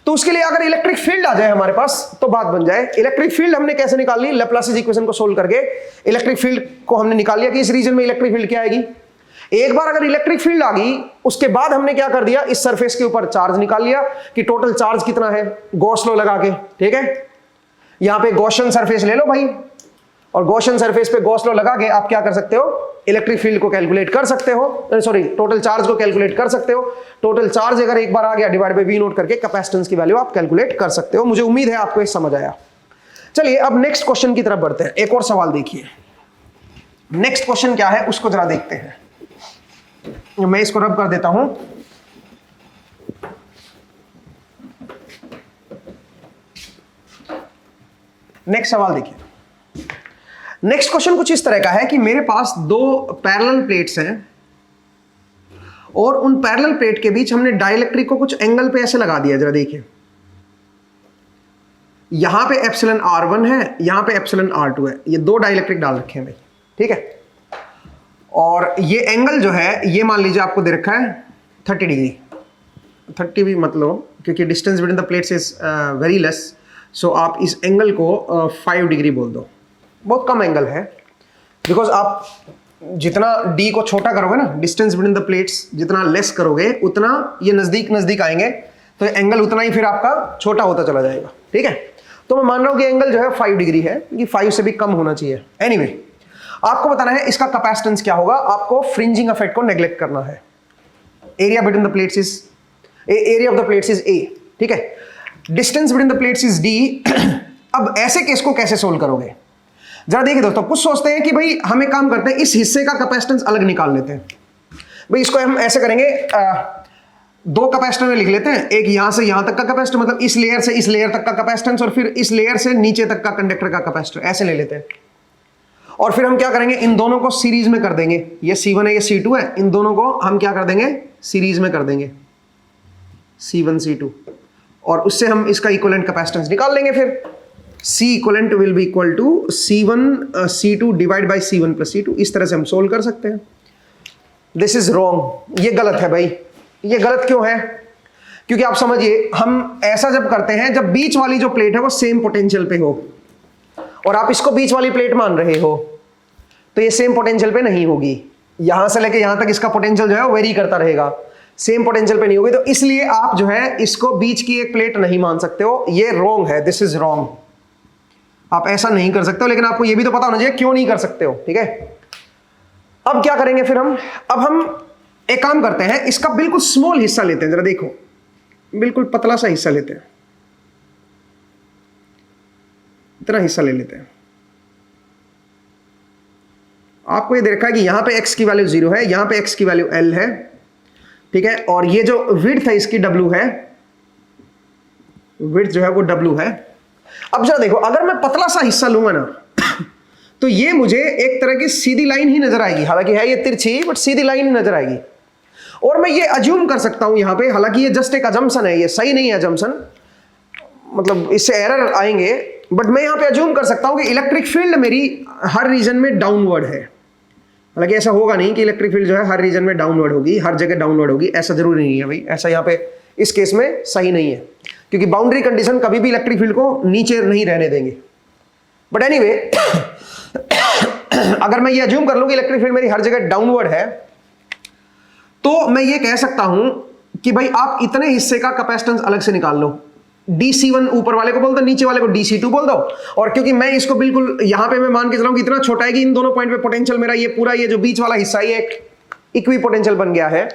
[SPEAKER 1] तो उसके लिए अगर इलेक्ट्रिक फील्ड आ जाए हमारे पास तो बात बन जाए। इलेक्ट्रिक फील्ड हमने कैसे निकाल ली, लैप्लासिस इक्वेशन को सोल्व करके इलेक्ट्रिक फील्ड को हमने निकाल लिया कि इस रीजन में इलेक्ट्रिक फील्ड क्या आएगी। एक बार अगर इलेक्ट्रिक फील्ड आ गई, उसके बाद हमने क्या कर दिया, इस सरफेस के ऊपर चार्ज निकाल लिया कि टोटल चार्ज कितना है, गॉस लॉ लगा के, ठीक है। यहां पे गॉसियन सरफेस ले लो भाई, और गॉसियन सरफेस पे गॉस लॉ लगा के आप क्या कर सकते हो, इलेक्ट्रिक फील्ड को कैलकुलेट कर सकते हो, सॉरी टोटल चार्ज को कैलकुलेट कर सकते हो। टोटल चार्ज अगर एक बार आ गया डिवाइड बाय वी नोट करके कैपेसिटेंस की वैल्यू आप कैलकुलेट कर सकते हो। मुझे उम्मीद है आपको ये समझ आया। चलिए अब नेक्स्ट क्वेश्चन की तरफ बढ़ते हैं। एक और सवाल देखिए, नेक्स्ट क्वेश्चन क्या है उसको जरा देखते हैं। मैं इसको रब कर देता हूं। नेक्स्ट सवाल देखिए। नेक्स्ट क्वेश्चन कुछ इस तरह का है कि मेरे पास दो पैरेलल प्लेट्स हैं और उन पैरेलल प्लेट के बीच हमने डाइलेक्ट्रिक को कुछ एंगल पे ऐसे लगा दिया। जरा देखिए, यहां पे एप्सिलॉन R1 है, यहां पे एप्सिलॉन R2 है, ये दो डाइलेक्ट्रिक डाल रखे हैं भाई, ठीक है। और ये एंगल जो है ये मान लीजिए आपको दे रखा है 30 डिग्री, 30 भी मतलब क्योंकि distance between the plates is very less, so आप इस एंगल को 5 डिग्री बोल दो। बहुत कम एंगल है, बिकॉज आप जितना d को छोटा करोगे ना, डिस्टेंस बिटवीन द प्लेट्स जितना लेस करोगे उतना ये नजदीक नजदीक आएंगे, तो एंगल उतना ही फिर आपका छोटा होता चला जाएगा, ठीक है। तो मैं मान रहा हूं कि एंगल जो है 5 डिग्री है, कि 5 से भी कम होना चाहिए। एनीवे आपको बताना है इसका कैपेसिटेंस क्या होगा। आपको फ्रिंजिंग इफेक्ट को नेग्लेक्ट करना है। Area between the plates is area of the plates is a, ठीक है। Distance between the plates is D. अब ऐसे केस को कैसे सोल्व करोगे, जरा देखिए दोस्तों। कुछ सोचते हैं कि भाई हम एक काम करते हैं, इस हिस्से का कैपेसिटेंस अलग निकाल लेते हैं। भाई इसको हम ऐसे करेंगे, दो कैपेसिटर में लिख लेते हैं, एक यहां से यहां तक का कैपेसिटर, मतलब इस लेयर से इस लेयर तक का कैपेसिटेंस, और फिर इस लेयर से नीचे तक का कंडक्टर का कैपेसिटर, ऐसे ले लेते हैं। और फिर हम क्या करेंगे, इन दोनों को सीरीज में कर देंगे। ये C1 है, ये C2 है, इन दोनों को हम क्या कर देंगे, सीरीज में कर देंगे, C1 C2, और उससे हम इसका इक्विवेलेंट कैपेसिटेंस निकाल लेंगे। फिर C equivalent will be equal to C1 C2 divide by C1 plus C2। इस तरह से हम सोल्व कर सकते हैं। दिस इज रॉन्ग, ये गलत है भाई। ये गलत क्यों है, क्योंकि आप समझिए, हम ऐसा जब करते हैं जब बीच वाली जो प्लेट है वो सेम पोटेंशियल पे हो, और आप इसको बीच वाली प्लेट मान रहे हो, तो ये सेम पोटेंशियल पे नहीं होगी। यहां से लेके यहां तक इसका पोटेंशियल जो है वो वेरी करता रहेगा, सेम पोटेंशियल पे नहीं होगी। तो इसलिए आप जो है इसको बीच की एक प्लेट नहीं मान सकते हो, ये रॉन्ग है, दिस इज रॉन्ग। आप ऐसा नहीं कर सकते हो, लेकिन आपको ये भी तो पता होना चाहिए क्यों नहीं कर सकते हो, ठीक है। अब क्या करेंगे फिर हम, अब हम एक काम करते हैं, इसका बिल्कुल स्मॉल हिस्सा लेते हैं, जरा देखो, बिल्कुल पतला सा हिस्सा लेते हैं, इतना हिस्सा ले लेते हैं। आपको ये देखा है कि यहां पे x की वैल्यू 0 है, यहां पे x की वैल्यू L है, ठीक है, और ये जो विड्थ है इसकी W है, विड्थ जो है वो W है। अब जरा देखो, अगर मैं पतला सा हिस्सा लूंगा ना, तो ये मुझे एक तरह की सीधी लाइन ही नजर आएगी, हालांकि है ये तिरछी, बट सीधी लाइन नजर आएगी। और मैं ये अज्यूम कर सकता हूं यहां पे, हालांकि ये जस्ट एक अजम्पशन है, ये सही नहीं है अजम्पशन, मतलब इससे एरर आएंगे, बट मैं यहां पे अज्यूम कर सकता हूं कि इलेक्ट्रिक फील्ड मेरी हर रीजन में डाउनवर्ड है। हालांकि ऐसा होगा नहीं कि इलेक्ट्रिक फील्ड जो है हर रीजन में डाउनवर्ड होगी, हर जगह डाउनवर्ड होगी, ऐसा जरूरी नहीं है भाई, ऐसा यहां पे इस केस में सही नहीं है, क्योंकि बाउंड्री कंडीशन कभी भी इलेक्ट्रिक फील्ड को नीचे नहीं रहने देंगे। बट एनीवे, अगर मैं ये अज्यूम कर लूं कि इलेक्ट्रिक फील्ड मेरी हर जगह डाउनवर्ड है, तो मैं ये कह सकता हूं कि भाई आप इतने हिस्से का कैपेसिटेंस अलग से निकाल लो, DC1 ऊपर वाले को बोल दो, नीचे वाले को DC2 बोल दो। और क्योंकि मैं इसको बिल्कुल यहां पे मैं मान के चलाऊं कि इतना छोटा है कि इन दोनों पॉइंट पे पोटेंशियल मेरा ये पूरा ये जो बीच वाला हिस्सा है एक इक्वी पोटेंशियल बन गया है,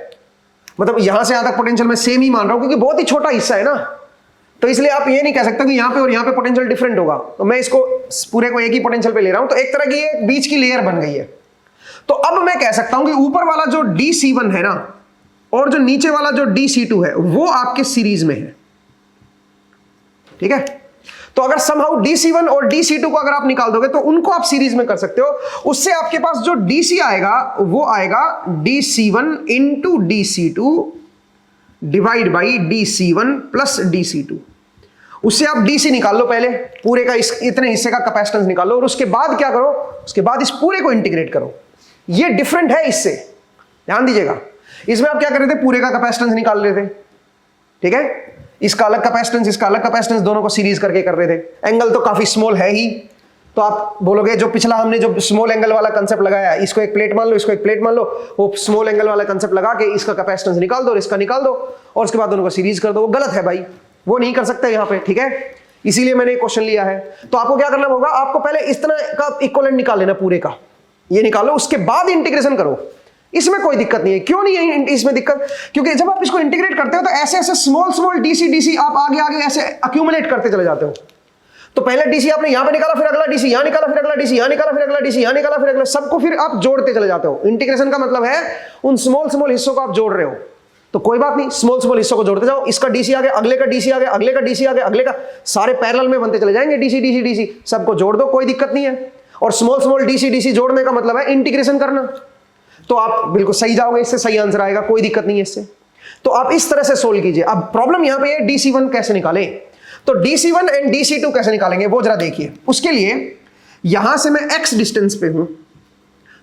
[SPEAKER 1] मतलब यहां से यहां तक पोटेंशियल मैं सेम ही मान रहा हूं, क्योंकि बहुत ही छोटा हिस्सा है ना, तो इसलिए आप ये नहीं कह सकते कि यहां पे और यहां पे पोटेंशियल डिफरेंट होगा। तो मैं इसको पूरे को एक ही पोटेंशियल पे ले रहा हूं, तो एक तरह की ये बीच की लेयर बन गई है। तो अब मैं कह सकता हूं कि ऊपर वाला जो DC1 है ना, और जो नीचे वाला जो DC2 है, वो आपके सीरीज में है, ठीक है। तो अगर समहाउ DC1 और DC2 को अगर आप निकाल दोगे तो उनको आप सीरीज में कर सकते हो, उससे आपके पास जो DC आएगा वो आएगा DC1 into DC2 divide by DC1 plus DC2। उससे आप DC निकाल लो पहले, पूरे का इतने हिस्से का कैपेसिटेंस निकाल लो, और उसके बाद क्या करो, उसके बाद इस पूरे को इंटीग्रेट करो। ये डिफरेंट है इससे, ध्यान दीजिएगा। इसमें आप क्या कर रहे थे, पूरे का कैपेसिटेंस निकाल रहे थे, ठीक है, इसका अलग कैपेसिटेंस इसका अलग कैपेसिटेंस, दोनों को सीरीज करके कर रहे थे। एंगल तो काफी स्मॉल है ही, तो आप बोलोगे जो पिछला हमने जो स्मॉल एंगल वाला कंसेप्ट लगाया, इसको एक प्लेट मान लो, इसको एक प्लेट मान लो, वो स्मॉल एंगल वाला कंसेप्ट लगा के इसका कैपेसिटेंस निकाल दो और इसका निकाल दो, और उसके बाद दोनों को सीरीज कर दो। वो गलत है भाई, वो नहीं कर सकते यहाँ पे, ठीक है, इसीलिए मैंने क्वेश्चन लिया है। तो आपको क्या करना होगा, आपको पहले इस तरह का इक्विवेलेंट निकाल लेना, पूरे का ये निकालो, उसके बाद इंटीग्रेशन करो। इसमें कोई दिक्कत नहीं है। क्यों नहीं है इसमें दिक्कत, क्योंकि जब आप इसको इंटीग्रेट करते हो तो ऐसे ऐसे स्मॉल स्मॉल DC आप आगे आगे ऐसे अक्यूमुलेट करते चले जाते हो। तो पहले DC आपने यहां पे निकाला, फिर अगला DC यहां निकाला, फिर अगला DC यहां निकाला, फिर अगला DC यहां निकाला, फिर अगला, सबको फिर आप जोड़ते चले जाते हो। इंटीग्रेशन का मतलब है उन स्मॉल स्मॉल हिस्सों को आप जोड़ रहे हो। तो कोई बात नहीं, स्मॉल स्मॉल हिस्सों को जोड़ते जाओ, इसका DC आ गया, अगले का DC आ गया, अगले का DC आ गया, अगले का, सारे पैरेलल में बनते चले जाएंगे DC, सबको जोड़ दो, कोई दिक्कत नहीं है। और स्मॉल स्मॉल DC जोड़ने का मतलब है इंटीग्रेशन करना, तो आप बिल्कुल सही जाओगे, इससे सही आंसर आएगा, कोई दिक्कत नहीं है इससे। तो आप इस तरह से सोल्व कीजिए। अब प्रॉब्लम यहां पे है DC1 कैसे निकालें, तो DC1 एंड DC2 कैसे निकालेंगे वो जरा देखिए। उसके लिए यहां से मैं x डिस्टेंस पे हूं,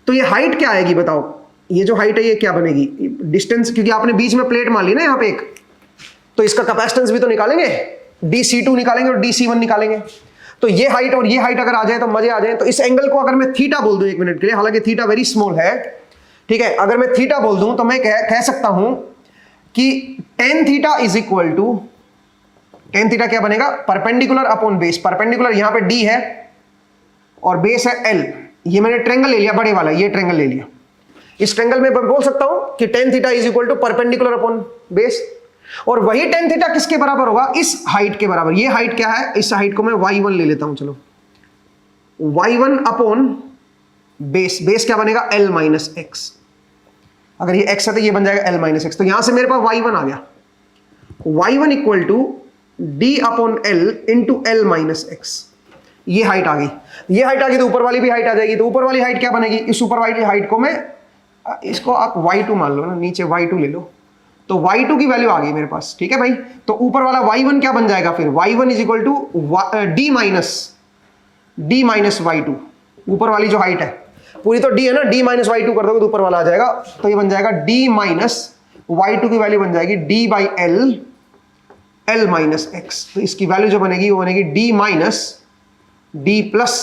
[SPEAKER 1] तो ये हाइट क्या आएगी बताओ, ये जो हाइट है ये क्या बनेगी, डिस्टेंस, क्योंकि आपने बीच में प्लेट मान ली ना यहां पे एक, तो इसका कैपेसिटेंस भी तो निकालेंगे, DC2 निकालेंगे और DC1 निकालेंगे। तो ये हाइट और ये हाइट अगर आ जाए तो मजे आ जाए। तो इस एंगल को अगर मैं थीटा बोल दूं एक मिनट के लिए, हालांकि थीटा वेरी स्मॉल है, ठीक है, अगर मैं थीटा बोल दूं तो मैं कह सकता हूं कि tan theta is equal to, tan theta क्या बनेगा, परपेंडिकुलर अपॉन बेस। परपेंडिकुलर यहां पे D है और बेस है L। ये मैंने ट्रायंगल ले लिया, बड़े वाला ये ट्रायंगल ले लिया। इस ट्रायंगल में मैं बोल सकता हूं कि tan theta is equal to perpendicular upon base. और वही टेन थीटा किसके बराबर होगा, इस हाइट के बराबर। ये हाइट क्या है, इस हाइट को मैं y1 ले लेता हूं, चलो y1 अपॉन बेस, बेस क्या बनेगा l माइनस एक्स। अगर ये x है तो ये बन जाएगा l माइनस एक्स। तो यहां से मेरे पास y1 आ गया, y1 equal to d upon l into l minus X. ये हाइट आ गई, ये हाइट आ गई तो ऊपर वाली भी हाइट आ जाएगी। तो ऊपर वाली हाइट क्या बनेगी, इस ऊपर वाली हाइट को मैं, इसको आप y2 मान लो ना, नीचे y2 ले लो, तो y2 की वैल्यू आ गई मेरे पास। ठीक है भाई, तो ऊपर वाला y1 क्या बन जाएगा फिर, y1 is equal to d minus y2। ऊपर वाली जो हाइट है पूरी तो d है ना, d माइनस y2 कर दोगे तो ऊपर वाला आ जाएगा, तो ये बन जाएगा d माइनस y2 की वैल्यू बन जाएगी d by l minus x. तो इसकी वैल्यू जो बनेगी वो बनेगी d minus d plus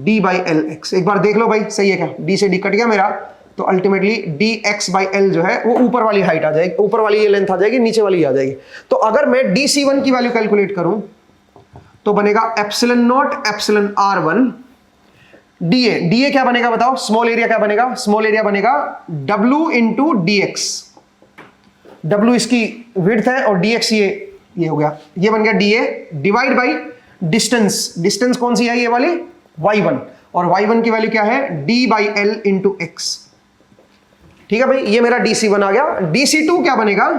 [SPEAKER 1] d by L x. एक बार देख लो भाई सही है क्या, d से d कट गया मेरा, तो अल्टीमेटली dx बाई एल जो है वो ऊपर वाली हाइट आ जाएगी, ऊपर वाली ये लेंथ आ जाएगी, नीचे वाली आ जाएगी। तो अगर मैं dc1 की वैल्यू कैलकुलेट करूं तो बनेगा epsilon naught epsilon r1 da क्या बनेगा बताओ, स्मॉल एरिया क्या बनेगा, स्मॉल एरिया बनेगा w इंटू dx। w इसकी विड्थ है और dx ये हो गया, ये बन गया da divide by distance. Distance कौन सी है, ये वाली y1, और y1 की वैल्यू क्या है d by L into x. ठीक है भाई, ये मेरा dc1 आ गया। dc2 क्या बनेगा,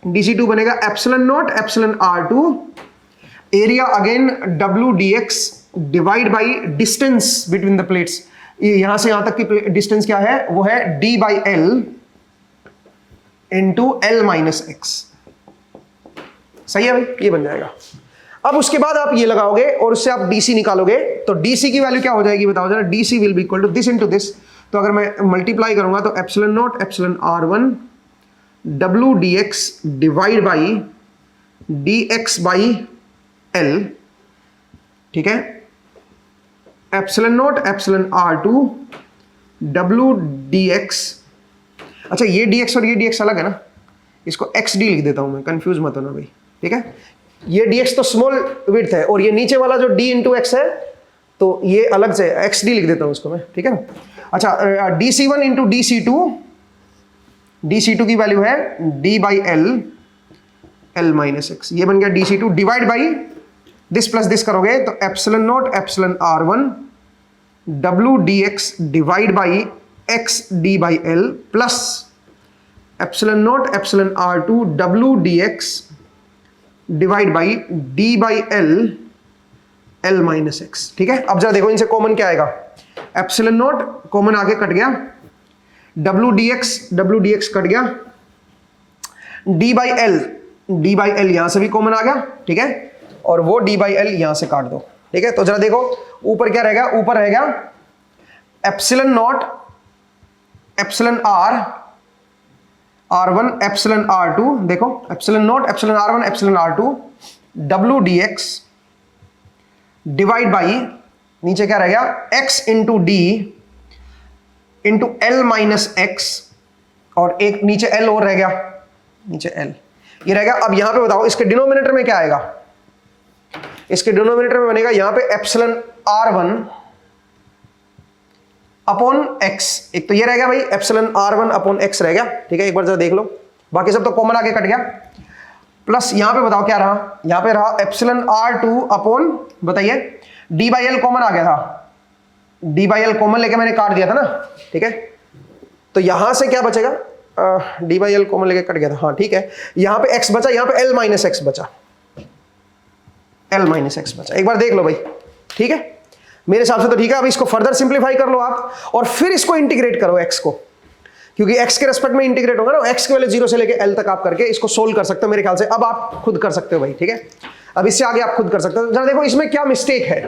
[SPEAKER 1] dc2 बनेगा epsilon naught epsilon r2 area again w dx divide by distance between the plates. यहां से यहां तक की डिस्टेंस क्या है, वो है d by L into L minus x. सही है भाई, ये बन जाएगा। अब उसके बाद आप ये लगाओगे और उससे आप dc निकालोगे, तो dc की वैल्यू क्या हो जाएगी बताओ जरा, dc will be equal to this into this. तो अगर मैं मल्टीप्लाई करूंगा तो epsilon naught epsilon r1 w dx divide by dx by l, ठीक है, epsilon naught epsilon r2 w dx। अच्छा ये dx और ये dx अलग है ना, इसको xd लिख देता हूं मैं, कंफ्यूज मत होना भाई। ठीक है, ये dx तो स्मॉल विड्थ है और ये नीचे वाला जो d इंटू एक्स है तो ये अलग से xd लिख देता हूं इसको मैं। ठीक है ना, अच्छा dc1 इंटू dc2 की वैल्यू है d by l minus X. ये बन गया dc2 divide by this plus this करोगे तो epsilon naught epsilon r1 w dx divide by x d by l plus epsilon naught epsilon r2 w dx divide by d by l minus x. ठीक है, अब जरा देखो इनसे common क्या आएगा, एप्सिलॉन नॉट कॉमन आगे कट गया, w dx कट गया, d बाई l यहां से भी कॉमन आ गया। ठीक है, और वो d बाई एल यहां से काट दो। ठीक है, तो जरा देखो ऊपर क्या रहेगा, ऊपर रहेगा epsilon naught epsilon r1 epsilon r2, देखो epsilon naught epsilon r1 epsilon r2 w dx divide by नीचे क्या रह गया x into d into L minus x, और एक नीचे l और रह गया, नीचे l ये रह गया। अब यहां पे बताओ इसके डिनोमिनेटर में क्या आएगा, इसके डिनोमिनेटर में बनेगा यहां पे एप्सिलॉन r1 अपॉन x। एक तो ये रह गया भाई एप्सिलॉन r1 अपॉन x रह गया। ठीक है, एक बार जरा देख लो, बाकी सब तो कॉमन आके कट गया। प्लस यहां पे बताओ क्या रहा, यहां पे रहा एप्सिलॉन r2 अपॉन, बताइए d बाई एल कॉमन आ गया था, d बाई एल कॉमन लेके मैंने काट दिया था ना। ठीक है, तो यहां से क्या बचेगा, d बाई एल कॉमन लेके कट गया था, हाँ ठीक है, यहां पे x बचा, यहां पे l माइनस एक्स बचा, l माइनस एक्स बचा। एक बार देख लो भाई। ठीक है, मेरे हिसाब से तो ठीक है। अब इसको फर्दर सिंप्लीफाई कर लो आप और फिर इसको इंटीग्रेट करो x को, क्योंकि x के रेस्पेक्ट में इंटीग्रेट होगा ना, x के वैल्यू 0 से लेके l तक आप करके इसको सोल्व कर सकते हो मेरे ख्याल से। अब आप खुद कर सकते हो भाई। ठीक है, अब इससे आगे आप खुद कर सकते हो। जरा देखो इसमें क्या मिस्टेक है,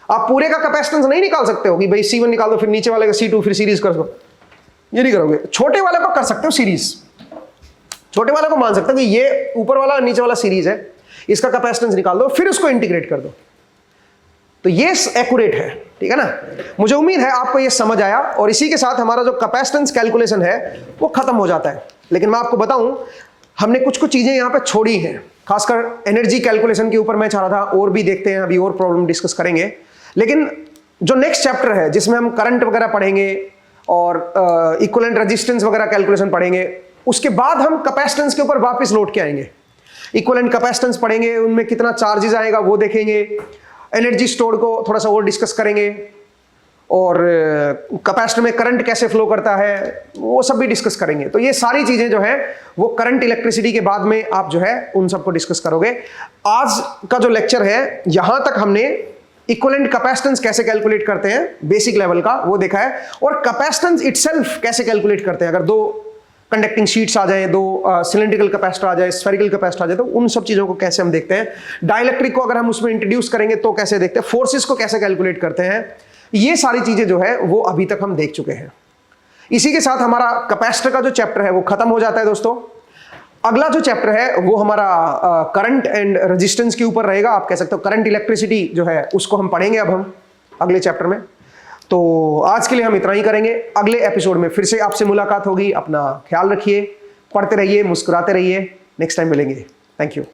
[SPEAKER 1] आप पूरे का कैपेसिटेंस नहीं निकाल सकते हो कि भाई C1 निकाल दो फिर नीचे वाले का C2 फिर सीरीज कर दो, ये नहीं करोगे। छोटे वाले को कर सकते हो सीरीज, छोटे वाले को मान सकते हो कि ये ऊपर वाला नीचे वाला सीरीज है, इसका कैपेसिटेंस निकाल दो फिर उसको इंटीग्रेट कर दो, तो ये एक्यूरेट है। ठीक है ना, मुझे उम्मीद है आपको ये समझ आया और इसी के साथ हमारा जो कैपेसिटेंस कैलकुलेशन है वो खत्म हो जाता है। लेकिन मैं आपको बताऊं हमने कुछ कुछ चीजें यहां पे छोड़ी हैं, खासकर एनर्जी कैलकुलेशन के ऊपर मैं चाह रहा था और भी देखते हैं, अभी और प्रॉब्लम डिस्कस करेंगे। लेकिन जो नेक्स्ट चैप्टर है जिसमें हम करंट वगैरह पढ़ेंगे और इक्विवेलेंट रेजिस्टेंस वगैरह कैलकुलेशन पढ़ेंगे, उसके बाद हम कैपेसिटेंस के ऊपर वापस लौट के आएंगे, इक्विवेलेंट कैपेसिटेंस पढ़ेंगे, उनमें कितना चार्जेस आएगा वो देखेंगे, एनर्जी स्टोर को थोड़ा सा और डिस्कस करेंगे, और कैपेसिटर में करंट कैसे फ्लो करता है वो सब भी डिस्कस करेंगे। तो ये सारी चीजें जो है वो करंट इलेक्ट्रिसिटी के बाद में आप जो है उन सबको डिस्कस करोगे। आज का जो लेक्चर है यहां तक हमने इक्विवेलेंट कैपेसिटेंस कैसे कैलकुलेट करते हैं बेसिक लेवल का वो देखा है, और कैपेसिटेंस इटसेल्फ कैसे कैलकुलेट करते हैं। अगर दो कंडक्टिंग शीट्स आ जाए, दो सिलेंड्रिकल कैपेसिटर आ जाए, स्फेरिकल कैपेसिटर आ जाए, तो उन सब चीजों को कैसे हम देखते हैं। डाइलेक्ट्रिक को अगर हम उसमें इंट्रोड्यूस करेंगे तो कैसे देखते हैं, फोर्सेस को कैसे कैलकुलेट करते हैं, ये सारी चीजें जो है वो अभी तक हम देख चुके हैं। इसी के साथ हमारा कैपेसिटर का जो चैप्टर है वो खत्म हो जाता है दोस्तों। अगला जो चैप्टर है वो हमारा करंट एंड रेजिस्टेंस के ऊपर रहेगा। आप कह सकते हो करंट इलेक्ट्रिसिटी जो है उसको हम पढ़ेंगे अब हम अगले चैप्टर में। तो आज के लिए हम इतना ही करेंगे, अगले एपिसोड में फिर से आपसे मुलाकात होगी। अपना ख्याल रखिए, पढ़ते रहिए, मुस्कुराते रहिए, नेक्स्ट टाइम मिलेंगे। Thank you.